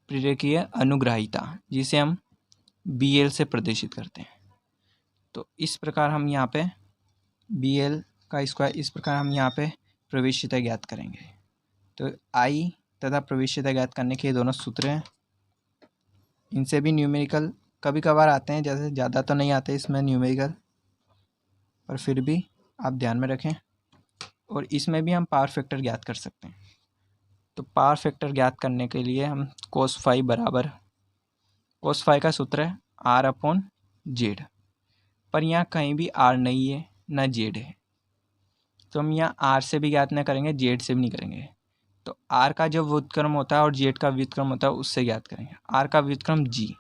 प्रेरकीय अनुग्राहिता, जिसे हम बी एल से प्रदर्शित करते हैं। तो इस प्रकार हम यहाँ पे बी एल का स्क्वायर, इस प्रकार हम यहाँ पे प्रवेशिता ज्ञात करेंगे। तो आई तथा प्रवेशिता ज्ञात करने के दोनों सूत्र हैं। इनसे भी न्यूमेरिकल कभी कभार आते हैं, जैसे ज़्यादा तो नहीं आते इसमें न्यूमेरिकल, पर फिर भी आप ध्यान में रखें। और इसमें भी हम पावर फैक्टर ज्ञात कर सकते हैं। तो पावर फैक्टर ज्ञात करने के लिए हम कोस फाई बराबर, कोस फाई का सूत्र है आर अपॉन जेड, पर यहाँ कहीं भी आर नहीं है ना जेड है, तो हम यहाँ आर से भी ज्ञात नहीं करेंगे, जेड से भी नहीं करेंगे। तो आर का जो व्युत्क्रम होता है और जेड का व्युत्क्रम होता है उससे ज्ञात करेंगे। आर का व्युत्क्रम जी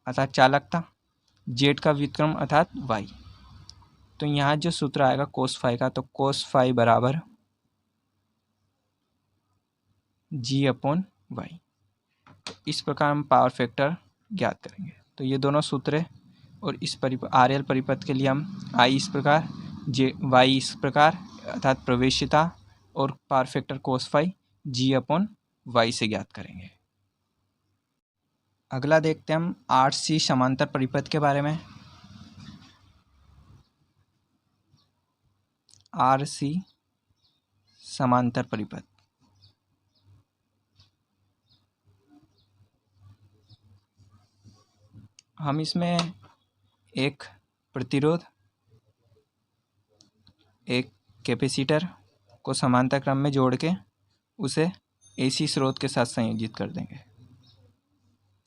अर्थात चालकता, जेड का व्युत्क्रम अर्थात वाई। तो यहाँ जो सूत्र आएगा कोस फाई का, तो कोस फाई बराबर जी अपॉन वाई। तो इस प्रकार हम पावर फैक्टर ज्ञात करेंगे। तो ये दोनों सूत्र है और इस आर एल परिपथ के लिए हम आई इस प्रकार, जे वाई इस प्रकार अर्थात प्रवेशिता और पावर फैक्टर कोस फाई जी अपॉन वाई से ज्ञात करेंगे। अगला देखते हैं हम आर सी समांतर परिपथ के बारे में। आर सी समांतर परिपथ, हम इसमें एक प्रतिरोध, एक कैपेसिटर को समांतर क्रम में जोड़ के उसे एसी स्रोत के साथ संयोजित कर देंगे।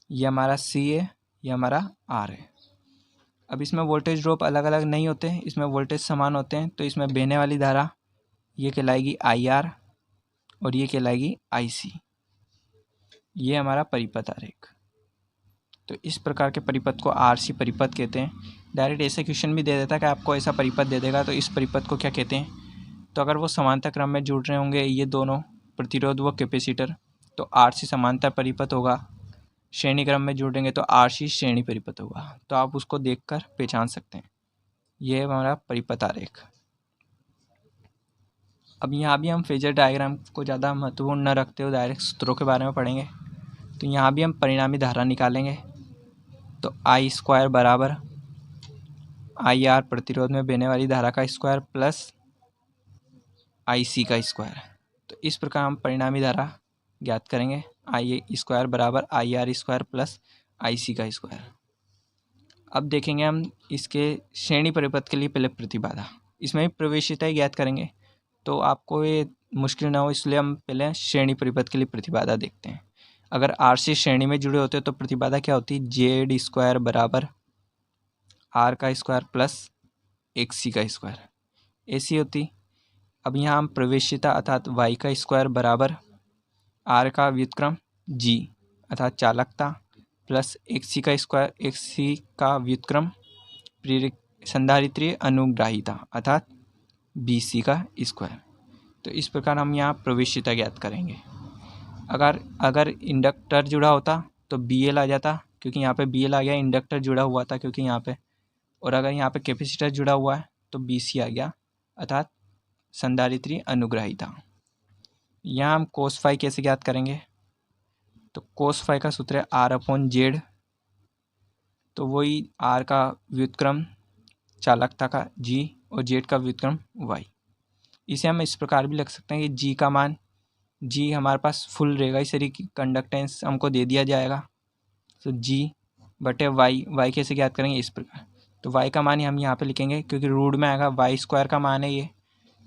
ये हमारा सी है, ये हमारा आर है। अब इसमें वोल्टेज ड्रॉप अलग अलग नहीं होते, इसमें वोल्टेज समान होते हैं। तो इसमें बहने वाली धारा ये कहलाएगी आई आर और ये कहलाएगी आई सी। ये हमारा परिपथ आरेख। तो इस प्रकार के परिपथ को आर सी परिपथ कहते हैं। डायरेक्ट ऐसे क्वेश्चन भी दे देता है कि आपको ऐसा परिपथ दे देगा तो इस परिपथ को क्या कहते हैं। तो अगर वो समांतर क्रम में जुड़ रहे होंगे ये दोनों प्रतिरोध व कैपेसिटर, तो आर सी समांतर परिपथ होगा। श्रेणी क्रम में जुड़ेंगे तो आर सी श्रेणी परिपथ होगा। तो आप उसको देखकर पहचान सकते हैं। यह हमारा परिपथ आरेख। अब यहाँ भी हम फेजर डायग्राम को ज़्यादा महत्वपूर्ण न रखते हुए डायरेक्ट सूत्रों के बारे में पढ़ेंगे। तो यहाँ भी हम परिणामी धारा निकालेंगे। तो आई स्क्वायर बराबर आई आर प्रतिरोध में बहने वाली धारा का स्क्वायर प्लस आई सी का स्क्वायर। तो इस प्रकार हम परिणामी धारा ज्ञात करेंगे। आई स्क्वायर बराबर I are square plus I C का स्क्वायर। अब देखेंगे हम इसके श्रेणी परिपथ के लिए पहले प्रतिबाधा, इसमें भी प्रवेशिता ही ज्ञात करेंगे। तो आपको ये मुश्किल ना हो इसलिए हम पहले श्रेणी परिपथ के लिए प्रतिबाधा देखते हैं। अगर आर सी श्रेणी में जुड़े होते तो प्रतिबाधा क्या होती है, जेड स्क्वायर बराबर आर का स्क्वायर प्लस एक्स सी का स्क्वायर, ऐसी होती। अब यहाँ हम प्रवेशिता अर्थात वाई का स्क्वायर बराबर आर का व्युत्क्रम जी अर्थात चालकता प्लस एक्स सी का स्क्वायर, एक्स सी का व्युत्क्रम संधारित्रीय अनुग्राहिता अर्थात बी सी का स्क्वायर। तो इस प्रकार हम यहाँ प्रवेशिता ज्ञात करेंगे। अगर इंडक्टर जुड़ा होता तो बी एल आ जाता, क्योंकि यहाँ पे बी एल आ गया, इंडक्टर जुड़ा हुआ था क्योंकि यहाँ पे। और अगर यहाँ पे कैपेसिटर जुड़ा हुआ है तो बी सी आ गया अर्थात संधारित्रीय अनुग्राहिता। यहाँ हम कोस फाई कैसे ज्ञात करेंगे। तो कोस फाई का सूत्र है आर अपॉन जेड। तो वही आर का व्युत्क्रम चालकता का जी और जेड का व्युत्क्रम वाई। इसे हम इस प्रकार भी लिख सकते हैं कि जी का मान, जी हमारे पास फुल रहेगा, इस तरीके की कंडक्टेंस हमको दे दिया जाएगा। तो जी बटे वाई, वाई कैसे ज्ञात करेंगे इस प्रकार। तो वाई का मान हम यहाँ पे लिखेंगे क्योंकि रूट में आएगा, वाई स्क्वायर का मान है ये।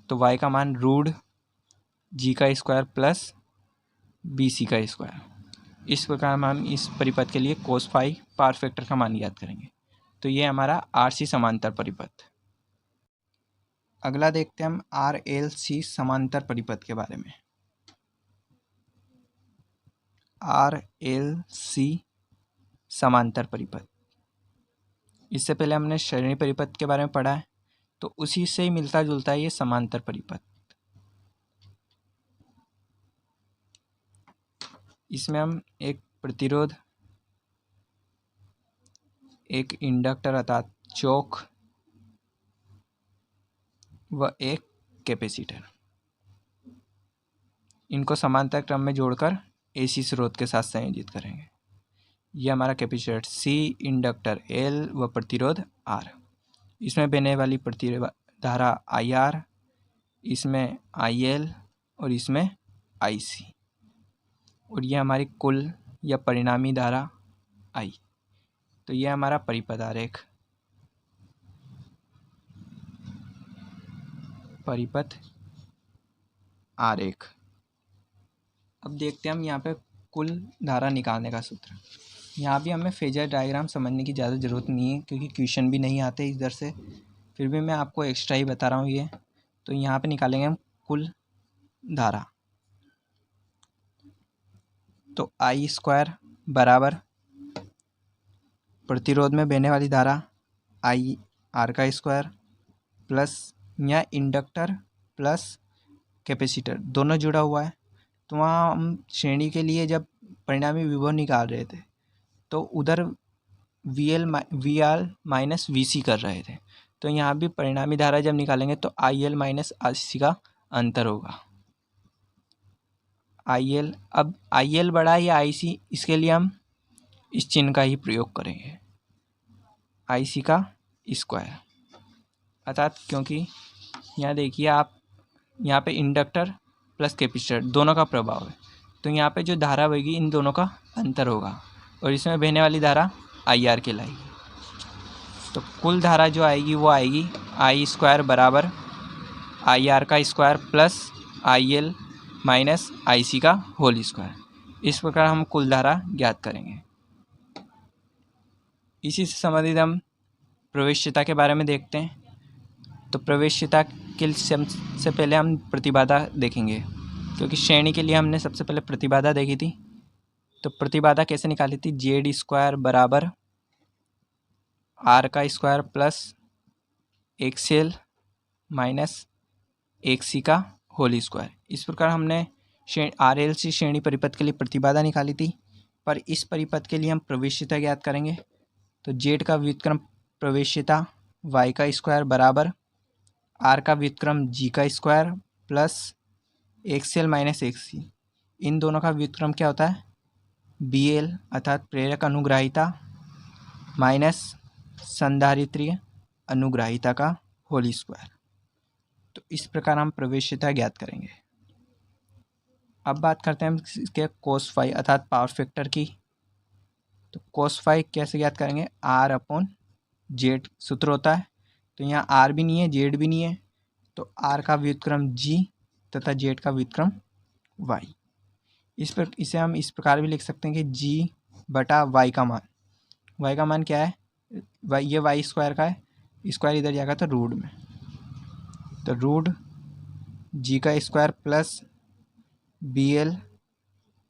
तो वाई का मान रूट जी का स्क्वायर प्लस बी सी का स्क्वायर। इस प्रकार हम इस परिपथ के लिए कोस फाई पावर फैक्टर का मान याद करेंगे। तो ये हमारा आर सी समांतर परिपथ। अगला देखते हैं हम आर एल सी समांतर परिपथ के बारे में। आर एल सी समांतर परिपथ, इससे पहले हमने श्रेणी परिपथ के बारे में पढ़ा है, तो उसी से ही मिलता जुलता है ये समांतर परिपथ। इसमें हम एक प्रतिरोध, एक इंडक्टर अर्थात चौक व एक कैपेसिटर, इनको समांतर क्रम में जोड़कर एसी स्रोत के साथ संयोजित करेंगे। यह हमारा कैपेसिटर सी, इंडक्टर एल व प्रतिरोध आर। इसमें बहने वाली धारा आई आर, इसमें आई एल और इसमें आई सी। और यह हमारी कुल या परिणामी धारा आई। तो यह हमारा परिपथ आरेख, परिपथ आरेख। अब देखते हैं हम यहाँ पे कुल धारा निकालने का सूत्र। यहाँ भी हमें फेजर डायग्राम समझने की ज़्यादा ज़रूरत नहीं है क्योंकि क्वेश्चन भी नहीं आते इधर से, फिर भी मैं आपको एक्स्ट्रा ही बता रहा हूँ ये। तो यहाँ पे निकालेंगे हम कुल धारा। तो आई स्क्वायर बराबर प्रतिरोध में बहने वाली धारा आई आर का स्क्वायर प्लस यहाँ इंडक्टर प्लस कैपेसिटर दोनों जुड़ा हुआ है। तो वहाँ हम श्रेणी के लिए जब परिणामी विभव निकाल रहे थे तो उधर वी आर माइनस वी सी कर रहे थे। तो यहाँ भी परिणामी धारा जब निकालेंगे तो आई एल माइनस आई सी का अंतर होगा। आई एल, अब आई एल बड़ा या आई सी, इसके लिए हम इस चिन्ह का ही प्रयोग करेंगे, आई सी का स्क्वायर। अर्थात क्योंकि यहाँ देखिए आप, यहाँ पे इंडक्टर प्लस कैपेसिटर दोनों का प्रभाव है, तो यहाँ पे जो धारा बहेगी इन दोनों का अंतर होगा और इसमें बहने वाली धारा आई आर कहलाएगी। तो कुल धारा जो आएगी वो आएगी आई स्क्वायर बराबर आई आर का square plus I L minus I C का होल स्क्वायर। इस प्रकार हम कुल धारा ज्ञात करेंगे। इसी से संबंधित हम प्रवेश्यता के बारे में देखते हैं। तो प्रवेश्यता के से पहले हम प्रतिबाधा देखेंगे, क्योंकि श्रेणी के लिए हमने सबसे पहले प्रतिबाधा देखी थी। तो प्रतिबाधा कैसे निकाली थी, जेड स्क्वायर बराबर आर का स्क्वायर प्लस एक्सएल माइनस एक सी का होल स्क्वायर। इस प्रकार हमने आर एल सी श्रेणी परिपथ के लिए प्रतिबाधा निकाली थी, पर इस परिपथ के लिए हम प्रवेश्यता ज्ञात करेंगे। तो जेड का व्युत्क्रम प्रवेश्यता वाई का स्क्वायर बराबर आर का व्युत्क्रम जी का स्क्वायर प्लस एक्सएल माइनस एक सी। इन दोनों का व्युत्क्रम क्या होता है, बी एल अर्थात प्रेरक अनुग्राहिता माइनस संधारित्रीय अनुग्राहिता का होल स्क्वायर। तो इस प्रकार हम प्रवेश्यता ज्ञात करेंगे। अब बात करते हैं हम इसके कोस फाई अर्थात पावर फैक्टर की। तो कोस फाई कैसे ज्ञात करेंगे, आर अपॉन जेड सूत्र होता है। तो यहाँ आर भी नहीं है जेड भी नहीं है, तो आर का व्युत्क्रम जी तथा जेड का व्युत्क्रम वाई। इसे हम इस प्रकार भी लिख सकते हैं कि जी बटा वाई का मान क्या है, ये वाई स्क्वायर का है, स्क्वायर इधर जाएगा तो रूट में, तो रूट जी का square plus B L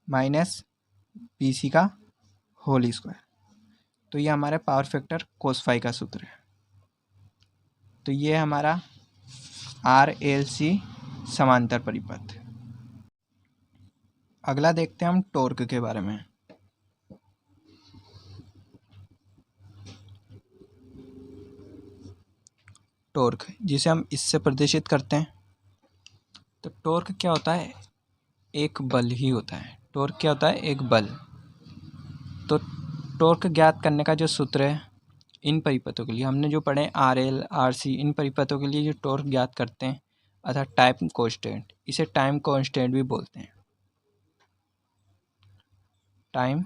minus B C का होल स्क्वायर। तो ये हमारे पावर फैक्टर कोस फाई का सूत्र है। तो ये हमारा आर एल सी समांतर परिपथ। अगला देखते हैं हम टॉर्क के बारे में। टॉर्क जिसे हम इससे प्रदर्शित करते हैं। तो टॉर्क क्या होता है, एक बल ही होता है। टॉर्क क्या होता है, एक बल। तो टॉर्क ज्ञात करने का जो सूत्र है इन परिपथों के लिए हमने जो पढ़े आर एल आर सी, इन परिपथों के लिए जो टॉर्क ज्ञात करते हैं अर्थात टाइम कांस्टेंट, इसे टाइम कांस्टेंट भी बोलते हैं, टाइम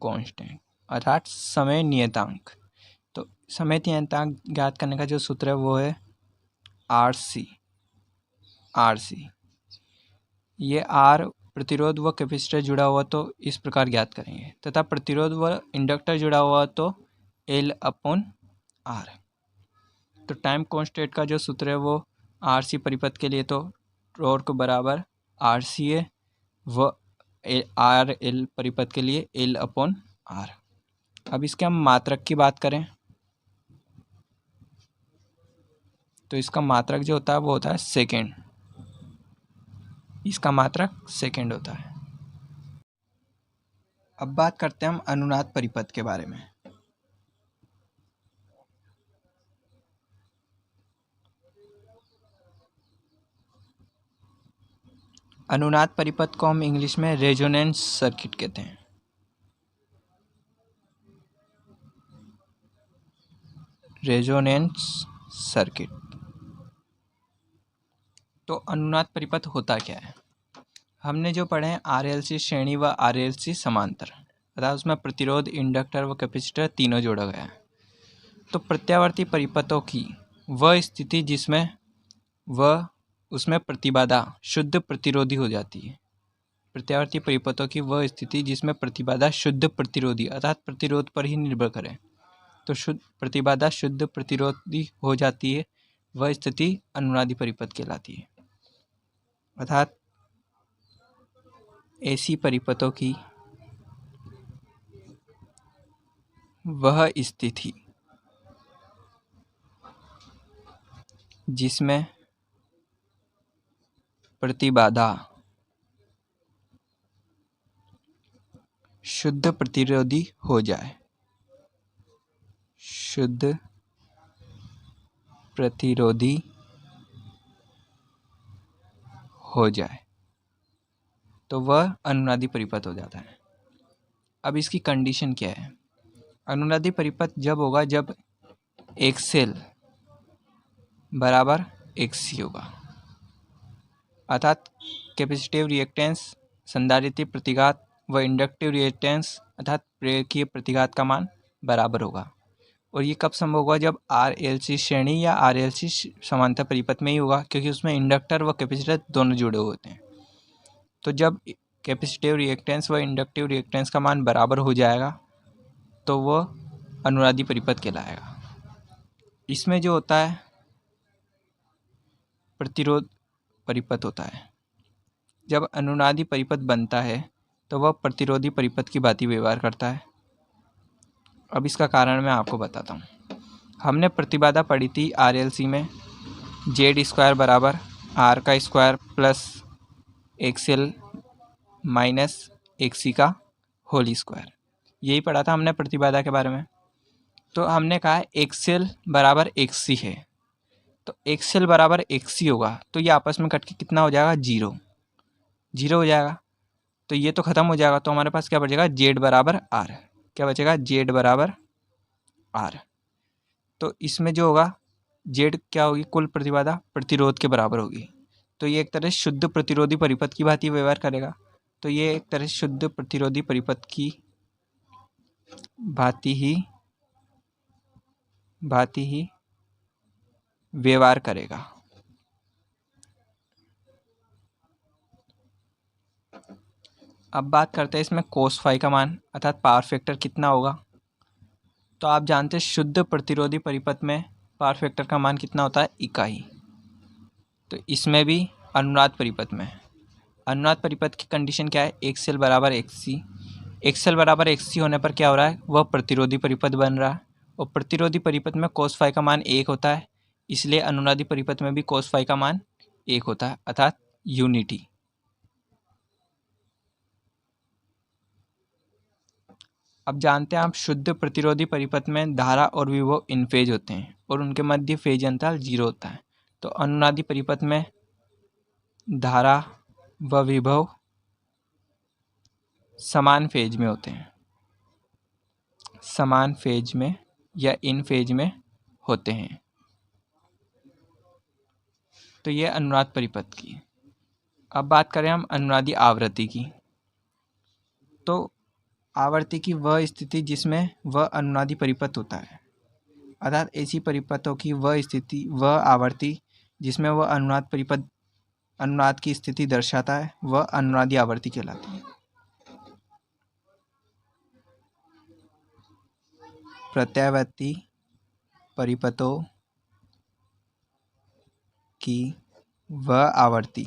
कांस्टेंट अर्थात समय नियतांक। तो समय नियतांक ज्ञात करने का जो सूत्र है वो है आर सी। ये आर प्रतिरोध व कैपेसिटर जुड़ा हुआ तो इस प्रकार ज्ञात करेंगे, तथा प्रतिरोध व इंडक्टर जुड़ा हुआ तो एल अपॉन आर। तो टाइम कांस्टेंट का जो सूत्र है वो आर सी परिपथ के लिए तो टॉर्क बराबर आर सी है, व आर एल परिपथ के लिए एल अपॉन आर। अब इसके हम मात्रक की बात करें तो इसका मात्रक जो होता है वो होता है सेकेंड। इसका मात्रक सेकेंड होता है। अब बात करते हैं हम अनुनाद परिपथ के बारे में। अनुनाद परिपथ को हम इंग्लिश में रेजोनेंस सर्किट कहते हैं। Resonance circuit. तो अनुनाद परिपथ होता क्या है, हमने जो पढ़े हैं आरएलसी श्रेणी व आरएलसी समांतर, अर्थात उसमें प्रतिरोध इंडक्टर व कैपेसिटर तीनों जोड़ा गया है। तो प्रत्यावर्ती परिपथों की वह स्थिति जिसमें वह उसमें प्रतिबाधा शुद्ध प्रतिरोधी हो जाती है। प्रत्यावर्ती परिपथों की वह स्थिति जिसमें प्रतिबाधा शुद्ध प्रतिरोधी अर्थात प्रतिरोध पर ही निर्भर करे, तो शुद्ध प्रतिबाधा शुद्ध प्रतिरोधी हो जाती है वह स्थिति अनुनादी परिपथ कहलाती है। अर्थात ऐसी परिपथों की वह स्थिति जिसमें प्रतिबाधा शुद्ध प्रतिरोधी हो जाए, शुद्ध प्रतिरोधी हो जाए, तो वह अनुनादी परिपथ हो जाता है। अब इसकी कंडीशन क्या है? अनुनादी परिपथ जब होगा जब एक्सएल बराबर एक्ससी होगा, अर्थात कैपेसिटिव रिएक्टेंस, संधारित्र प्रतिघात व इंडक्टिव रिएक्टेंस अर्थात प्रेरकीय प्रतिघात का मान बराबर होगा। और ये कब संभव होगा? जब RLC श्रेणी या RLC समांतर परिपथ में ही होगा, क्योंकि उसमें इंडक्टर व कैपेसिटर दोनों जुड़े हुए होते हैं। तो जब कैपेसिटिव रिएक्टेंस व इंडक्टिव रिएक्टेंस का मान बराबर हो जाएगा तो वह अनुनादी परिपथ कहलाएगा। इसमें जो होता है प्रतिरोध परिपथ होता है। जब अनुनादी परिपथ बनता है तो वह प्रतिरोधी परिपथ की भांति व्यवहार करता है। अब इसका कारण मैं आपको बताता हूँ। हमने प्रतिबाधा पढ़ी थी RLC में Z² बराबर R का square plus XL minus XC का होल स्क्वायर, यही पढ़ा था हमने प्रतिबाधा के बारे में। तो हमने कहा XL बराबर XC है, तो XL बराबर XC होगा तो ये आपस में कट के कितना हो जाएगा? 0 हो जाएगा। तो ये तो ख़त्म हो जाएगा, तो हमारे पास क्या बचेगा? Z बराबर R। क्या बचेगा? Z बराबर R। तो इसमें जो होगा Z क्या होगी? कुल प्रतिबाधा प्रतिरोध के बराबर होगी। तो ये एक तरह से शुद्ध प्रतिरोधी परिपथ की भांति व्यवहार करेगा। तो ये एक तरह से शुद्ध प्रतिरोधी परिपथ की भांति ही व्यवहार करेगा। अब बात करते हैं इसमें cos फाई का मान अर्थात पावर फैक्टर कितना होगा। तो आप जानते हैं शुद्ध प्रतिरोधी परिपथ में पावर फैक्टर का मान कितना होता है? इकाई। तो इसमें भी अनुनाद परिपथ में, अनुनाद परिपथ की कंडीशन क्या है? XL बराबर XC। XL बराबर XC होने पर क्या हो रहा है? वह प्रतिरोधी परिपथ बन रहा है, और प्रतिरोधी परिपथ में cos फाई का मान 1 होता है, इसलिए अनुनादी परिपथ में भी cos फाई का मान 1 होता है, अर्थात यूनिटी। अब जानते हैं आप शुद्ध प्रतिरोधी परिपथ में धारा और विभव इन फेज होते हैं और उनके मध्य फेज अंतराल 0 होता है। तो अनुनादी परिपथ में धारा व विभव समान फेज में होते हैं, समान फेज में या इन फेज में होते हैं। तो ये अनुनाद परिपथ की। अब बात करें हम अनुनादी आवृत्ति की। तो आवृत्ति की वह स्थिति जिसमें वह अनुनादी परिपथ होता है, अर्थात ऐसी परिपथों की वह स्थिति, वह आवृत्ति जिसमें वह अनुनाद परिपथ अनुनाद की स्थिति दर्शाता है, वह अनुनादी आवृत्ति कहलाती है। प्रत्यावर्ती परिपथों की वह आवृत्ति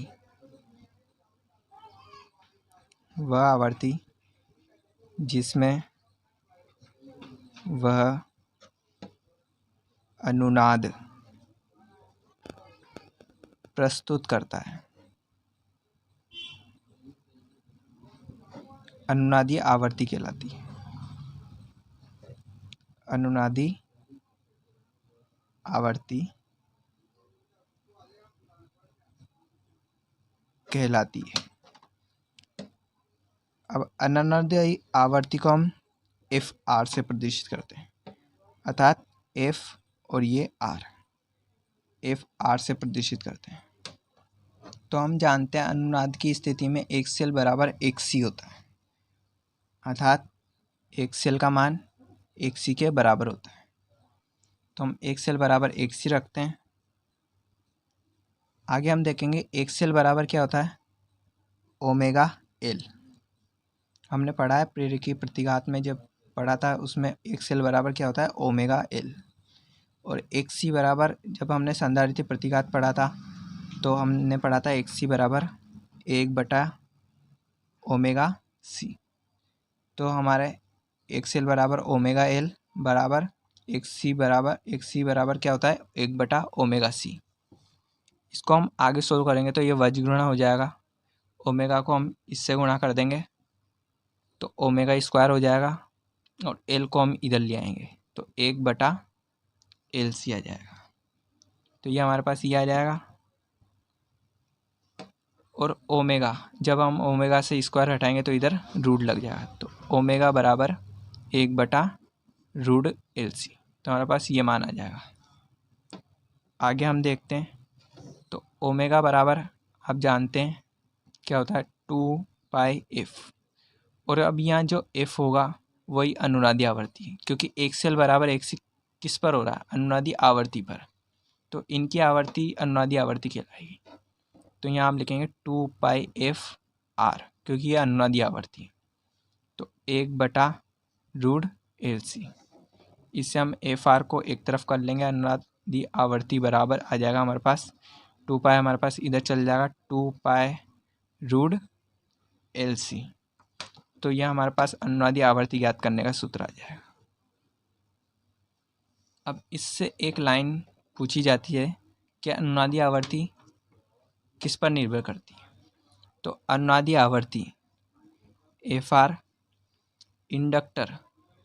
जिसमें वह अनुनाद प्रस्तुत करता है, अनुनादी आवृत्ति कहलाती है। अनुनादी आवृत्ति कहलाती है। अब अनुनादी आवृत्ति को हम FR से प्रदर्शित करते हैं, अर्थात F और ये R, FR से प्रदर्शित करते हैं। तो हम जानते हैं अनुनाद की स्थिति में XL बराबर XC होता है, अर्थात XL का मान XC के बराबर होता है। तो हम XL बराबर XC रखते हैं। आगे हम देखेंगे XL बराबर क्या होता है? Omega L। हमने पढ़ा है प्रेरकीय प्रतिघात में, जब पढ़ा था उसमें XL बराबर क्या होता है? Omega L। और एक्स सी बराबर, जब हमने संधारित्र प्रतिघात पढ़ा था तो हमने पढ़ा था एक्स सी बराबर 1/ओमेगा c। तो हमारे एक्स एल बराबर ओमेगा एल बराबर एक्स सी बराबर क्या होता है 1/ओमेगा c। इसको हम आगे सोल्व करेंगे तो ये वज्र गुणा हो जाएगा, ओमेगा को हम इससे गुणा कर देंगे तो ओमेगा स्क्वायर हो जाएगा और एल को हम इधर ले आएंगे तो 1/LC आ जाएगा। तो ये हमारे पास ये आ जाएगा। और ओमेगा, जब हम ओमेगा से स्क्वायर हटाएंगे तो इधर रूट लग जाएगा, तो ओमेगा बराबर 1/√LC। तो हमारे पास ये मान आ जाएगा। आगे हम देखते हैं तो ओमेगा बराबर आप जानते हैं क्या होता है 2πf। और अब यहाँ जो f होगा वही अनुनादी आवृत्ति है, क्योंकि XL बराबर XC किस पर हो रहा है, अनुनादी आवृत्ति पर। तो इनकी आवृत्ति अनुनादी आवृत्ति कहलाएगी। तो यहाँ हम लिखेंगे 2πfr, क्योंकि ये अनुनादी आवृत्ति है। तो 1/√LC। इससे हम FR को एक तरफ कर लेंगे, अनुनादी आवृत्ति बराबर आ जाएगा हमारे पास 2π, हमारे पास इधर चल जाएगा 2π√LC। तो यह हमारे पास अनुनादी आवृत्ति ज्ञात करने का सूत्र आ जाएगा। अब इससे एक लाइन पूछी जाती है कि अनुनादी आवृत्ति किस पर निर्भर करती है। तो अनुनादी आवृत्ति FR इंडक्टर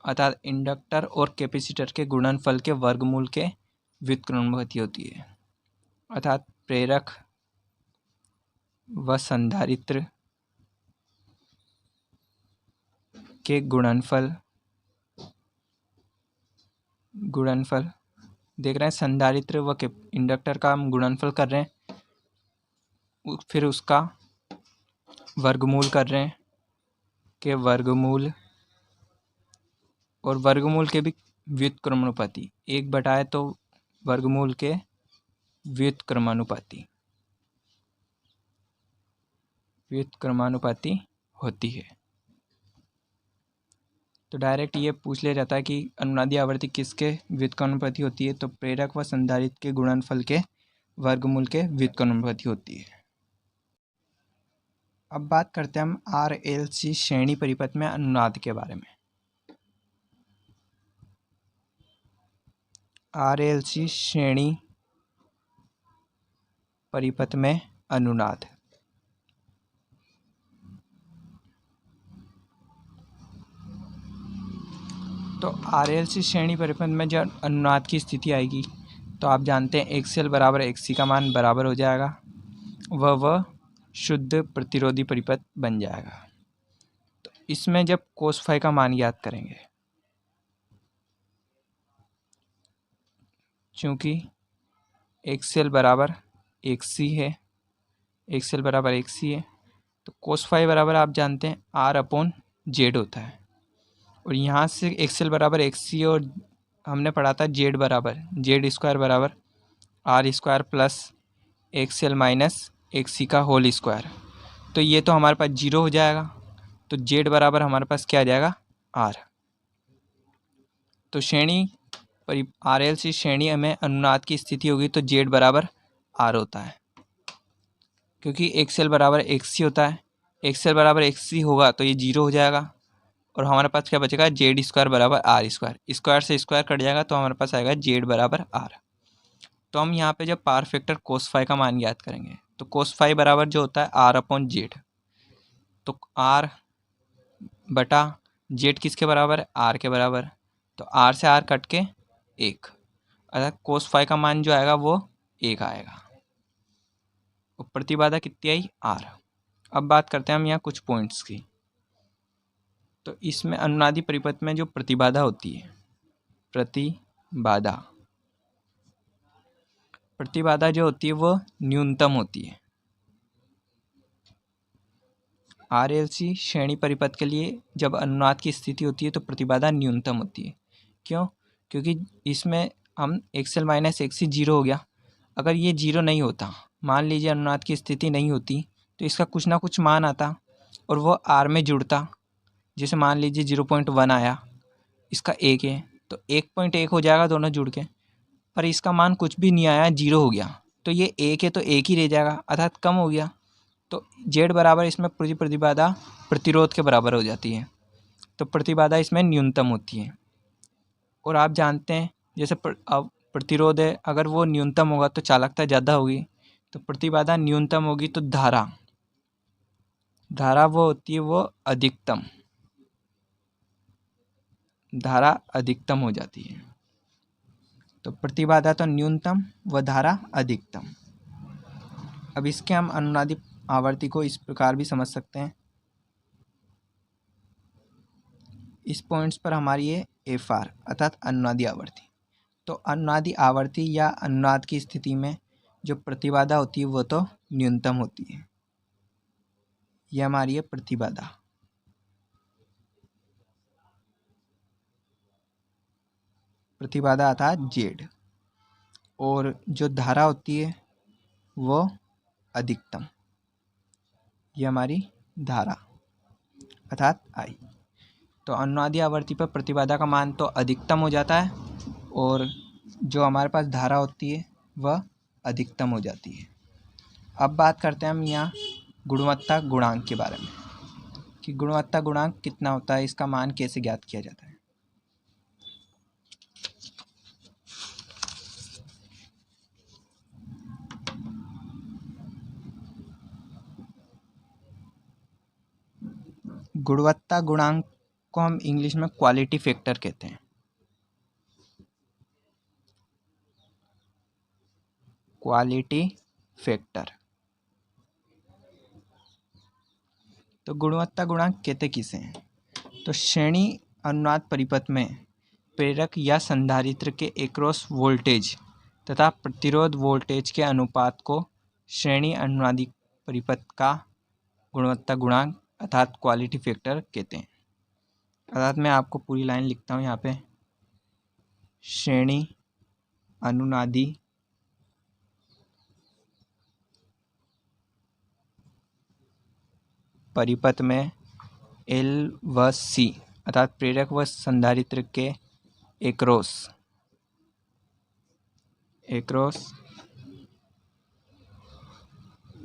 अर्थात इंडक्टर और कैपेसिटर के गुणनफल के वर्गमूल के व्युत्क्रमानुपाती होती है, अर्थात प्रेरक व संधारित्र के गुणनफल देख रहे हैं। संधारित्र व इंडक्टर का हम गुणनफल कर रहे हैं, फिर उसका वर्गमूल कर रहे हैं के वर्गमूल, और वर्गमूल के भी व्युत्क्रमानुपाती 1 है तो वर्गमूल के व्युत्क्रमानुपाती होती है। तो डायरेक्ट ये पूछ लिया जाता है कि अनुनादी आवृत्ति किसके व्युत्क्रमानुपाती होती है, तो प्रेरक व संधारित्र के गुणनफल के वर्गमूल के व्युत्क्रमानुपाती होती है। अब बात करते हैं हम RLC श्रेणी परिपथ में अनुनाद के बारे में। RLC श्रेणी परिपथ में अनुनाद। तो RLC श्रेणी परिपथ में जब अनुनाद की स्थिति आएगी तो आप जानते हैं XL बराबर XC का मान बराबर हो जाएगा, वह शुद्ध प्रतिरोधी परिपथ बन जाएगा। तो इसमें जब cos फाई का मान ज्ञात करेंगे, चूँकि XL बराबर XC है, तो cos फाई बराबर आप जानते हैं R/Z होता है। और यहाँ से XL बराबर XC और हमने पढ़ा था Z स्क्वायर बराबर R² plus XL minus XC का होल स्क्वायर। तो ये तो हमारे पास 0 हो जाएगा, तो Z बराबर हमारे पास क्या आ जाएगा R। तो RLC श्रेणी में अनुनाद की स्थिति होगी तो Z बराबर R होता है, क्योंकि XL बराबर XC होता है। XL बराबर XC होगा तो ये 0 हो जाएगा और हमारे पास क्या बचेगा Z² बराबर R²। स्क्वायर से स्क्वायर कट जाएगा तो हमारे पास आएगा Z बराबर R। तो हम यहाँ पे जब पावर फैक्टर cos फाई का मान ज्ञात करेंगे तो cos फाई बराबर जो होता है R/Z। तो R/Z किसके बराबर है, R के बराबर। तो R से R कट के 1, अर्थात cos फाई का मान जो आएगा वो 1 आएगा। और प्रतिबाधा कितनी आई R। अब बात करते हैं हम यहाँ कुछ पॉइंट्स की। तो इसमें अनुनादी परिपथ में जो प्रतिबाधा होती है, प्रतिबाधा जो होती है वो न्यूनतम होती है। RLC श्रेणी परिपथ के लिए जब अनुनाद की स्थिति होती है तो प्रतिबाधा न्यूनतम होती है। क्यों? क्योंकि इसमें हम XL माइनस XC 0 हो गया। अगर ये 0 नहीं होता, मान लीजिए अनुनाद की स्थिति नहीं होती, तो इसका कुछ ना कुछ मान आता और वो R में जुड़ता। जैसे मान लीजिए 0.1 आया, इसका 1 है तो 1.1 हो जाएगा दोनों जुड़ के। पर इसका मान कुछ भी नहीं आया, 0 हो गया, तो ये 1 है तो 1 ही रह जाएगा, अर्थात कम हो गया। तो Z बराबर इसमें पूरी प्रतिबाधा प्रतिरोध के बराबर हो जाती है, तो प्रतिबाधा इसमें न्यूनतम होती है। और आप जानते हैं जैसे अब प्रतिरोध है, अगर वो न्यूनतम होगा तो चालकता ज़्यादा होगी, तो प्रतिबाधा न्यूनतम होगी तो धारा वो होती है वो अधिकतम, धारा अधिकतम हो जाती है। तो प्रतिबाधा तो न्यूनतम व धारा अधिकतम। अब इसके हम अनुनादी आवर्ती को इस प्रकार भी समझ सकते हैं, इस पॉइंट्स पर हमारी ये FR अर्थात अनुनादी आवर्ती। तो अनुनादी आवर्ती या अनुनाद की स्थिति में जो प्रतिबाधा होती है वो तो न्यूनतम होती है, यह हमारी है प्रतिबाधा। प्रतिबाधा अर्थात Z, और जो धारा होती है वो अधिकतम, ये हमारी धारा अर्थात I। तो अनुनादी आवर्ती पर प्रतिबाधा का मान तो अधिकतम हो जाता है और जो हमारे पास धारा होती है वह अधिकतम हो जाती है। अब बात करते हैं हम यहाँ गुणवत्ता गुणांक के बारे में कि गुणवत्ता गुणांक कितना होता है, इसका मान कैसे ज्ञात किया जाता है। गुणवत्ता गुणांक को हम इंग्लिश में क्वालिटी फैक्टर कहते हैं। Quality factor. तो गुणवत्ता गुणांक कहते किसे हैं? तो श्रेणी अनुनाद परिपथ में प्रेरक या संधारित्र के एक्रॉस वोल्टेज तथा प्रतिरोध वोल्टेज के अनुपात को श्रेणी अनुनादी परिपथ का गुणवत्ता गुणांक अर्थात क्वालिटी फैक्टर कहते हैं। अर्थात मैं आपको पूरी लाइन लिखता हूँ यहाँ पे, श्रेणी अनुनादी परिपथ में L व C अर्थात प्रेरक व संधारित्र के एक्रॉस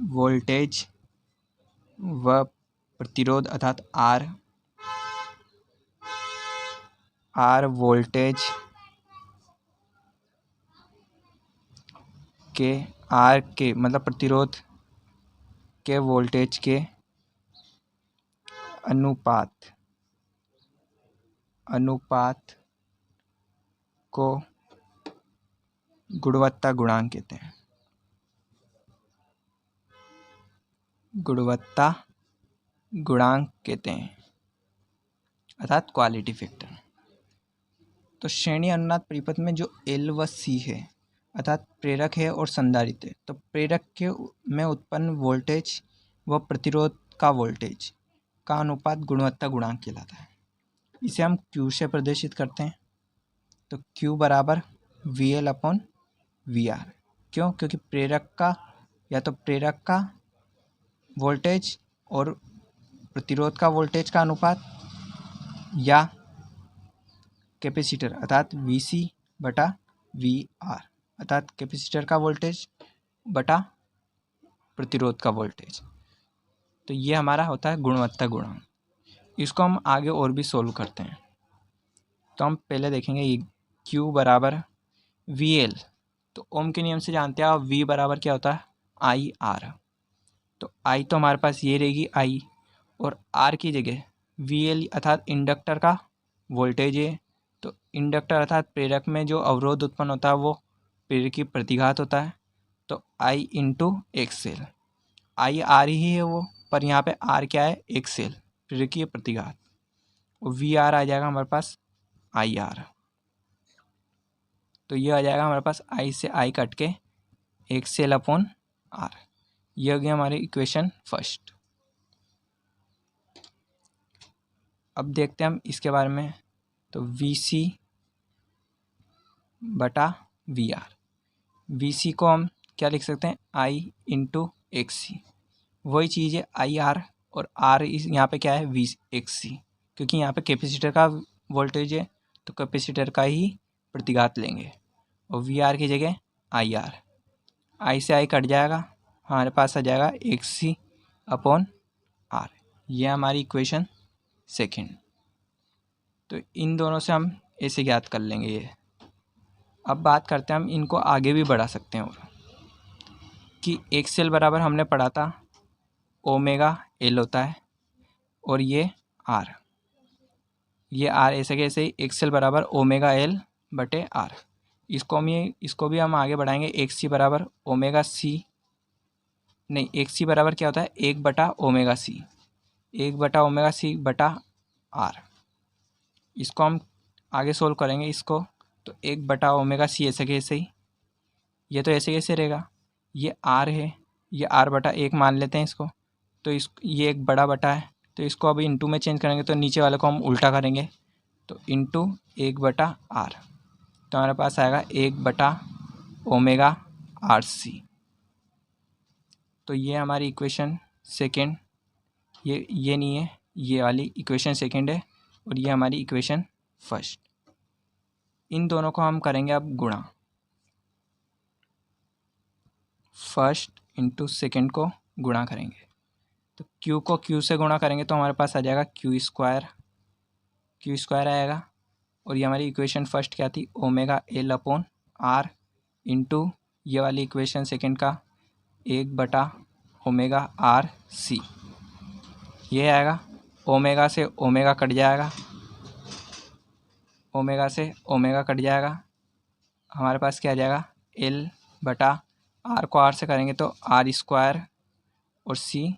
वोल्टेज व प्रतिरोध अर्थात R वोल्टेज के R के मतलब प्रतिरोध के वोल्टेज के अनुपात को गुणवत्ता गुणांक कहते हैं। गुणवत्ता गुणांक कहते हैं अर्थात क्वालिटी फैक्टर। तो श्रेणी अनुनाद परिपथ में जो L व C है अर्थात प्रेरक है और संधारित्र है, तो प्रेरक के में उत्पन्न वोल्टेज व प्रतिरोध का वोल्टेज का अनुपात गुणवत्ता गुणांक कहलाता है। इसे हम Q से प्रदर्शित करते हैं। तो Q बराबर VL/VR। क्यों? क्योंकि प्रेरक का या तो प्रेरक का वोल्टेज और प्रतिरोध का वोल्टेज का अनुपात या कैपेसिटर अर्थात VC/VR अर्थात कैपेसिटर का वोल्टेज बटा प्रतिरोध का वोल्टेज। तो ये हमारा होता है गुणवत्ता गुणांक। इसको हम आगे और भी सोल्व करते हैं। तो हम पहले देखेंगे ये Q बराबर VL, तो ओम के नियम से जानते हैं आप V बराबर क्या होता है IR। तो I तो हमारे पास ये रहेगी I, और R की जगह VL अर्थात इंडक्टर का वोल्टेज है। तो इंडक्टर अर्थात प्रेरक में जो अवरोध उत्पन्न होता है वो प्रेरक की प्रतिघात होता है। तो I × XL, I R ही है वो, पर यहाँ पे R क्या है XL प्रेरक की प्रतिघात, और VR आ जाएगा हमारे पास IR। तो ये आ जाएगा हमारे पास I से I कट के XL/R। ये हो गया हमारी इक्वेशन फर्स्ट। अब देखते हैं हम इसके बारे में। तो VC/VR, VC को हम क्या लिख सकते हैं I × XC, वही चीज़ है IR, और R इस यहाँ पे क्या है XC, क्योंकि यहाँ पे कैपेसिटर का वोल्टेज है तो कैपेसिटर का ही प्रतिघात लेंगे। और वी आर की जगह आई आर, आई से आई कट जाएगा, हमारे पास आ जाएगा एक सी अपॉन आर। ये हमारी इक्वेशन सेकेंड। तो इन दोनों से हम ऐसे ज्ञात कर लेंगे ये। अब बात करते हैं, हम इनको आगे भी बढ़ा सकते हैं और कि एक्सेल बराबर हमने पढ़ा था ओमेगा एल होता है और ये आर ऐसे कैसे एक्सेल बराबर ओमेगा एल बटे आर। इसको भी हम आगे बढ़ाएंगे, एक सी बराबर ओमेगा सी, नहीं एक सी बराबर क्या होता है, एक बटा ओमेगा सी, एक बटा ओमेगा सी बटा आर। इसको हम आगे सोल्व करेंगे इसको, तो एक बटा ओमेगा सी ऐसे कैसे ही, ये तो ऐसे कैसे रहेगा, ये आर है, ये आर बटा एक मान लेते हैं इसको, तो ये एक बड़ा बटा है, तो इसको अभी इंटू में चेंज करेंगे तो नीचे वाले को हम उल्टा करेंगे, तो इंटू एक बटा आर, तो हमारे पास आएगा एक बटा ओमेगा आर सी। तो ये हमारी इक्वेशन सेकेंड, ये नहीं है, ये वाली इक्वेशन सेकेंड है और ये हमारी इक्वेशन फर्स्ट। इन दोनों को हम करेंगे अब गुणा, फर्स्ट इंटू सेकेंड को गुणा करेंगे, तो क्यू को क्यू से गुणा करेंगे तो हमारे पास आ जाएगा क्यू स्क्वायर आएगा। और ये हमारी इक्वेशन फर्स्ट क्या थी, omega L upon R into ये वाली इक्वेशन सेकेंड का एक बटा ओमेगा आर सी। ये आएगा, ओमेगा से ओमेगा कट जाएगा, ओमेगा से ओमेगा कट जाएगा, हमारे पास क्या आ जाएगा एल बटा आर को आर से करेंगे तो आर स्क्वायर और सी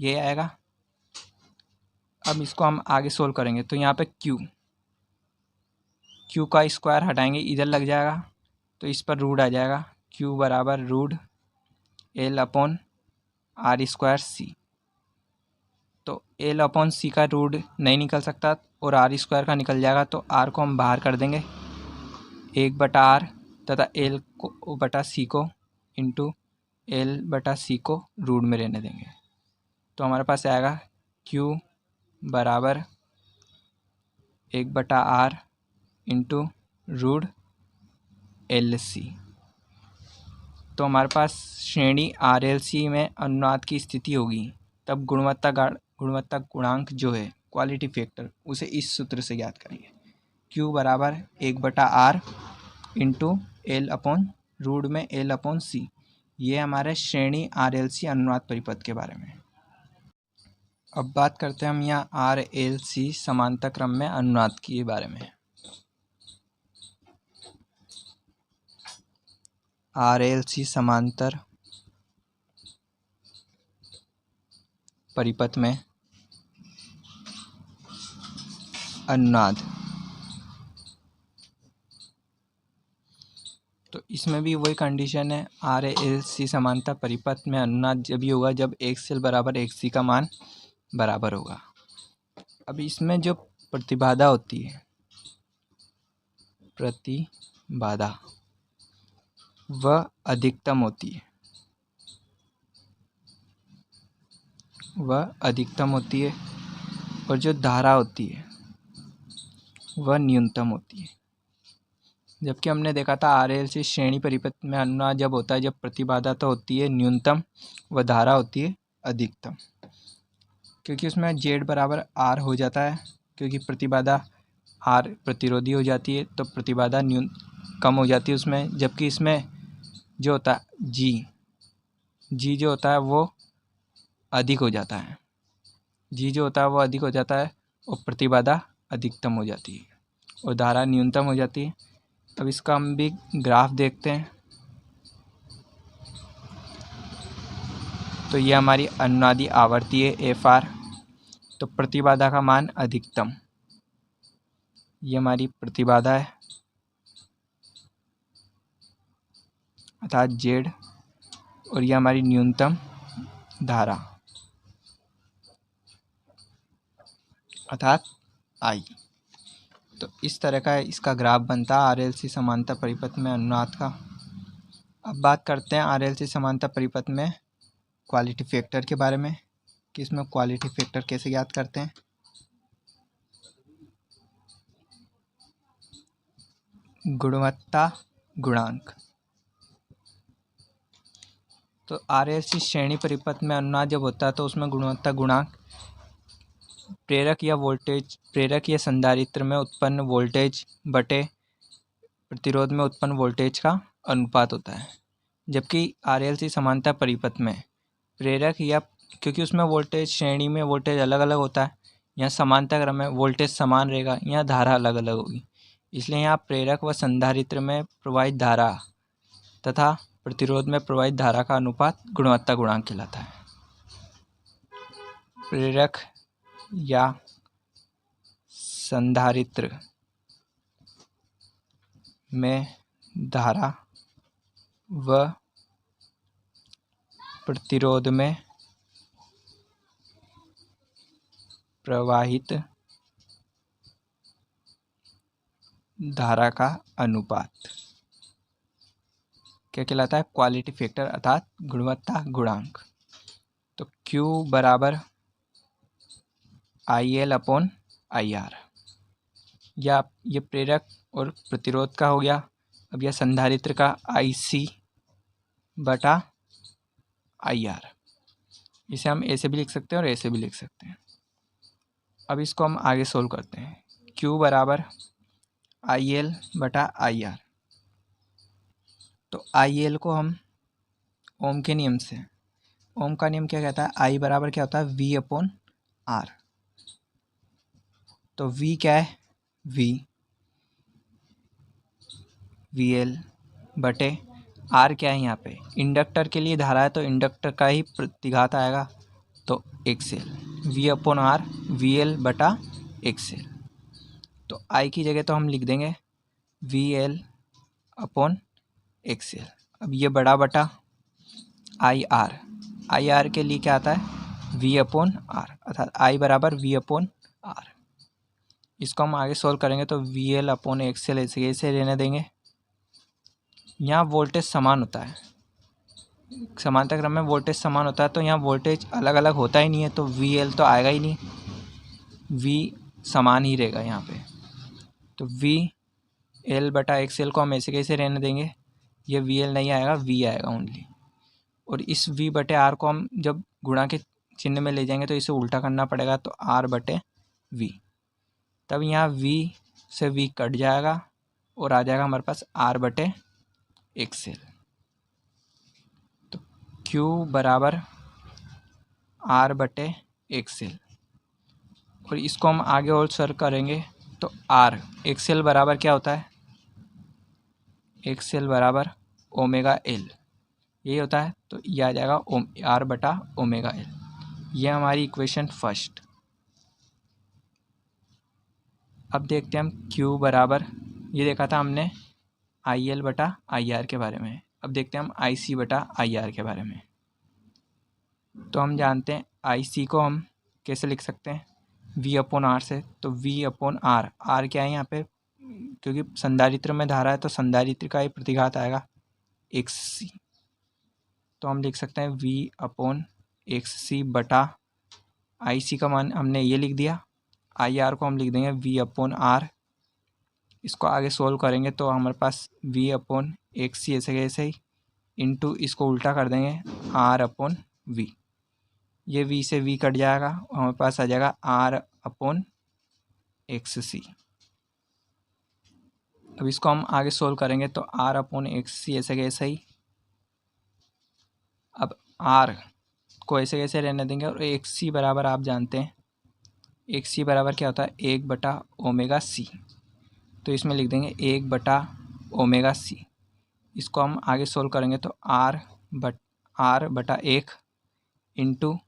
ये आएगा। अब इसको हम आगे सोल्व करेंगे तो यहाँ पे क्यू का स्क्वायर हटाएंगे, इधर लग जाएगा, तो इस पर रूट आ जाएगा, क्यू बराबर root L upon R square C. तो एल अपॉन सी का रूट नहीं निकल सकता और आर स्क्वायर का निकल जाएगा, तो आर को हम बाहर कर देंगे, एक बटा आर तथा एल को बटा सी को इंटू एल बटा सी को रूट में रहने देंगे, तो हमारे पास आएगा क्यू बराबर एक बटा R into root L C. तो हमारे पास श्रेणी आर एल सी में अनुनाद की स्थिति होगी, तब गुणवत्ता गुणांक जो है क्वालिटी फैक्टर, उसे इस सूत्र से ज्ञात करेंगे, क्यू बराबर एक बटा R into L upon root में एल अपॉन सी। ये हमारे श्रेणी आर एल सी अनुनाद परिपथ के बारे में। अब बात करते हैं हम यहाँ आर एल सी समांतर क्रम में अनुनाद के बारे में। आर एल सी समांतर परिपथ में अनुनाद, तो इसमें भी वही कंडीशन है, आर एल सी समांतर परिपथ में अनुनाद जब भी होगा जब एक सेल बराबर एक सी का मान बराबर होगा। अब इसमें जो प्रतिबाधा होती है, प्रतिबाधा वह अधिकतम होती है, और जो धारा होती है वह न्यूनतम होती है। जबकि हमने देखा था आर एल सी श्रेणी परिपथ में अनुनाद जब होता है जब प्रतिबाधा तो होती है न्यूनतम व धारा होती है अधिकतम, क्योंकि उसमें जेड बराबर आर हो जाता है, क्योंकि प्रतिबाधा आर प्रतिरोधी हो जाती है तो प्रतिबाधा कम हो जाती है उसमें। जबकि इसमें जो होता है जी जो होता है वो अधिक हो जाता है, और प्रतिबाधा अधिकतम हो जाती है और धारा न्यूनतम हो जाती है। अब इसका हम भी ग्राफ देखते हैं, तो ये हमारी अनुनादी आवृत्ति है एफ आर, तो प्रतिबाधा का मान अधिकतम, ये हमारी प्रतिबाधा है अर्थात जेड, और ये हमारी न्यूनतम धारा अर्थात आई। तो इस तरह का इसका ग्राफ बनता है आर एल सी समांतर परिपथ में अनुनाद का। अब बात करते हैं आर एल सी समांतर परिपथ में क्वालिटी फैक्टर के बारे में, कि इसमें क्वालिटी फैक्टर कैसे ज्ञात करते हैं। गुणवत्ता गुणांक। तो RLC श्रेणी परिपथ में अनुनाद जब होता है तो उसमें गुणवत्ता गुणांक प्रेरक या संधारित्र में उत्पन्न वोल्टेज बटे प्रतिरोध में उत्पन्न वोल्टेज का अनुपात होता है। जबकि RLC समानता परिपथ में प्रेरक या, क्योंकि उसमें वोल्टेज श्रेणी में वोल्टेज अलग अलग होता है, यहाँ समानता क्रम में वोल्टेज समान रहेगा, यहाँ धारा अलग अलग होगी, इसलिए यहाँ प्रेरक व संधारित्र में प्रवाहित धारा तथा प्रतिरोध में प्रवाहित धारा का अनुपात गुणवत्ता गुणांक कहलाता है। प्रेरक या संधारित्र में धारा व प्रतिरोध में प्रवाहित धारा का अनुपात क्या कहलाता है? क्वालिटी फैक्टर अर्थात गुणवत्ता गुणांक। तो Q बराबर IL/IR, या ये प्रेरक और प्रतिरोध का हो गया। अब यह संधारित्र का IC/IR, इसे हम ऐसे भी लिख सकते हैं और ऐसे भी लिख सकते हैं। अब इसको हम आगे सोल्व करते हैं। Q बराबर IL/IR, तो IL को हम ओम के नियम से, ओम का नियम क्या कहता है? I बराबर क्या होता है? V/R। तो V क्या है? VL बटे R क्या है? यहाँ पे इंडक्टर के लिए धारा है तो इंडक्टर का ही प्रतिघात आएगा, तो XL। V/R VL/XL। तो I की जगह तो हम लिख देंगे VL/XL। अब ये बड़ा बटा IR के लिए क्या आता है? V/R, अर्थात I बराबर V/R। इसको हम आगे सोल्व करेंगे तो VL/XL ऐसे रहने देंगे। यहाँ वोल्टेज समान होता है, समांतर क्रम में वोल्टेज समान होता है, तो यहाँ वोल्टेज अलग अलग होता ही नहीं है, तो VL तो आएगा ही नहीं, V समान ही रहेगा यहाँ पे। तो VL/XL को हम ऐसे कैसे रहने देंगे? ये VL नहीं आएगा, V आएगा ओनली। और इस V/R को हम जब गुणा के चिन्ह में ले जाएंगे तो इसे उल्टा करना पड़ेगा, तो R/V। तब यहाँ V से V कट जाएगा और आ जाएगा हमारे पास R/XL। तो Q बराबर R/XL, और इसको हम आगे और सॉल्व करेंगे तो XL बराबर क्या होता है? XL बराबर ω/L, यही होता है। तो ये आ जाएगा R/ω/L। ये हमारी इक्वेशन फर्स्ट। अब देखते हैं हम Q बराबर, ये देखा था हमने IL/IR के बारे में। अब देखते हैं हम IC/IR के बारे में। तो हम जानते हैं IC को हम कैसे लिख सकते हैं? V/R से। तो V/R, R क्या है यहाँ पे? क्योंकि संधारित्र में धारा है तो संधारित्र का ही प्रतिघात आएगा XC, तो हम लिख सकते हैं V/XC बटा IC का मान हमने ये लिख दिया, IR को हम लिख देंगे V/R। इसको आगे सोल्व करेंगे तो हमारे पास V/XC ऐसे कैसे ही इंटू इसको उल्टा कर देंगे R/V। ये V से V कट जाएगा, हमारे पास आ जाएगा R/XC। अब इसको हम आगे सोल्व करेंगे तो R/XC ऐसे कैसे ही, अब R को ऐसे कैसे रहने देंगे, और XC बराबर आप जानते हैं XC बराबर क्या होता है? 1/ωc। तो इसमें लिख देंगे 1/ωc। इसको हम आगे सोल्व करेंगे तो R/1 इंटू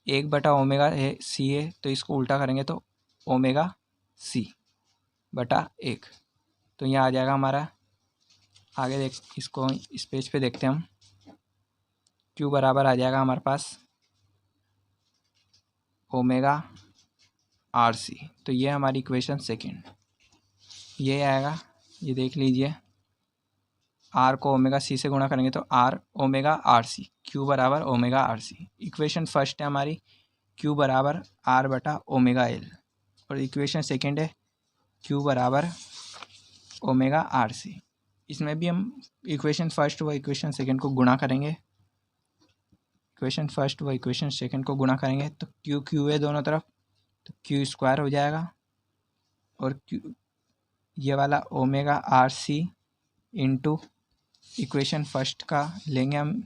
1/ωc है, तो इसको उल्टा करेंगे तो ωc/1। तो यहाँ आ जाएगा हमारा, आगे देख, इसको इस पेज पे देखते हैं हम। Q बराबर आ जाएगा हमारे पास ω/RC। तो ये हमारी इक्वेशन सेकेंड, ये आएगा, ये देख लीजिए। R को ωc से गुणा करेंगे तो ω/RC, Q बराबर ω/RC। इक्वेशन फर्स्ट है हमारी Q बराबर R/ω/L, और इक्वेशन सेकेंड है Q बराबर ω/RC। इसमें भी हम इक्वेशन फर्स्ट व इक्वेशन सेकंड को गुणा करेंगे। इक्वेशन फर्स्ट व इक्वेशन सेकंड को गुणा करेंगे तो क्यू क्यू है दोनों तरफ, तो क्यू स्क्वायर हो जाएगा, और क्यू ये वाला omega R C into equation first का लेंगे हम,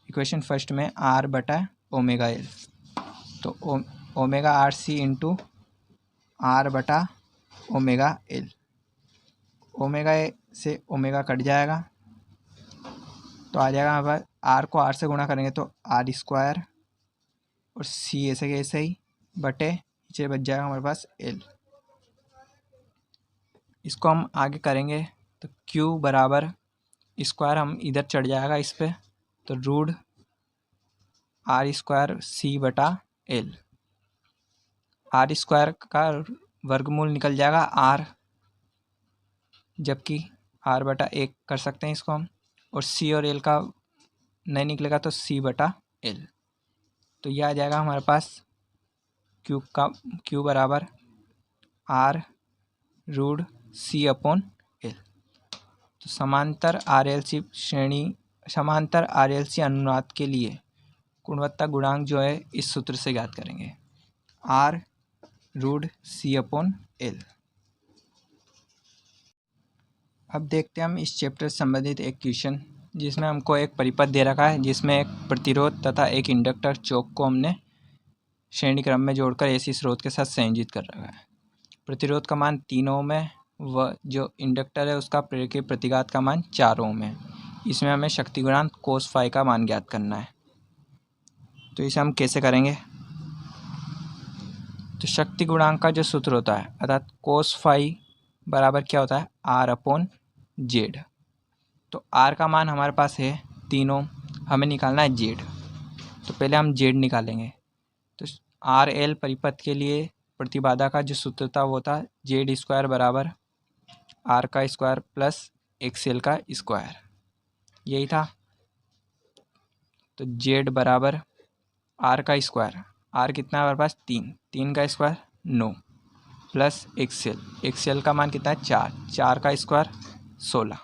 इक्वेशन फर्स्ट में आर बटा ओमेगा एल, तो omega R C into R बटा ओमेगा एल। ओमेगा से ओमेगा कट जाएगा तो आ जाएगा हमारे पास, आर को आर से गुणा करेंगे तो आर स्क्वायर, और सी ऐसे के ऐसे ही बटे नीचे बच जाएगा हमारे पास एल। इसको हम आगे करेंगे तो क्यू बराबर स्क्वायर हम इधर चढ़ जाएगा इस पर, तो रूट आर स्क्वायर सी बटा एल। आर स्क्वायर का वर्गमूल निकल जाएगा आर, जबकि आर बटा एक कर सकते हैं इसको हम, और सी और एल का नहीं निकलेगा तो सी बटा एल। तो यह आ जाएगा हमारे पास क्यू बराबर R root C upon L. तो समांतर आरएलसी श्रेणी, समांतर आरएलसी अनुनाद के लिए गुणवत्ता गुणांक जो है इस सूत्र से ज्ञात करेंगे, R root C upon L. अब देखते हैं हम इस चैप्टर से संबंधित एक क्वेश्चन, जिसमें हमको एक परिपथ दे रखा है, जिसमें एक प्रतिरोध तथा एक इंडक्टर चौक को हमने श्रेणी क्रम में जोड़कर एसी स्रोत के साथ संयोजित कर रखा है। प्रतिरोध का मान 3 ओम है, व जो इंडक्टर है उसका प्रेरकीय प्रतिघात का मान 4 ओम है। इसमें हमें शक्ति गुणांक कोस फाई का मान ज्ञात करना है। तो इसे हम कैसे करेंगे, तो शक्ति गुणांक का जो सूत्र होता है, अर्थात कोस फाई बराबर क्या होता है, आर अपॉन जेड। तो आर का मान हमारे पास है 3 ओम, हमें निकालना है जेड, तो पहले हम जेड निकालेंगे। तो आर एल परिपथ के लिए प्रतिबाधा का जो सूत्र था वो था जेड स्क्वायर बराबर आर का स्क्वायर प्लस एक्स एल का स्क्वायर, यही था। तो जेड बराबर आर का स्क्वायर, आर कितना है हमारे पास 3 का स्क्वायर 9 प्लस एक्सएल का मान कितना है 4 का स्क्वायर 16।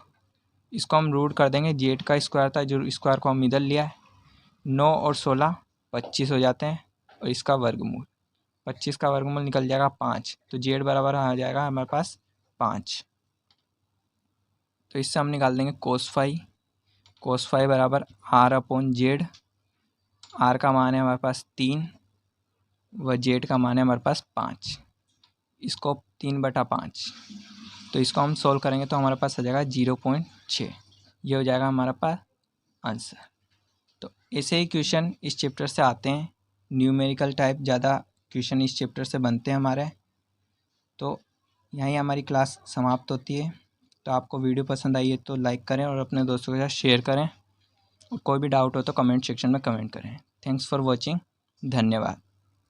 इसको हम रूट कर देंगे, जेड का स्क्वायर था जो स्क्वायर को हम इधर लिया है, 9 और 16 25 हो जाते हैं, और इसका वर्गमूल 25 का वर्गमूल निकल जाएगा 5, तो जेड बराबर आ जाएगा हमारे पास 5। तो इससे हम निकाल देंगे कोस फाई बराबर आर अपॉन जेड। आर का मान है हमारे पास 3 व जेड का मान है हमारे पास 5, इसको 3/5, तो इसको हम सोल्व करेंगे तो हमारे पास आ जाएगा 0.6, ये हो जाएगा हमारे पास आंसर। तो ऐसे ही क्वेश्चन इस चैप्टर से आते हैं, न्यूमेरिकल टाइप ज़्यादा क्वेश्चन इस चैप्टर से बनते हैं हमारे। तो यहीं हमारी क्लास समाप्त होती है। तो आपको वीडियो पसंद आई है तो लाइक करें और अपने दोस्तों के साथ शेयर करें, और कोई भी डाउट हो तो कमेंट सेक्शन में कमेंट करें। थैंक्स फॉर वॉचिंग, धन्यवाद।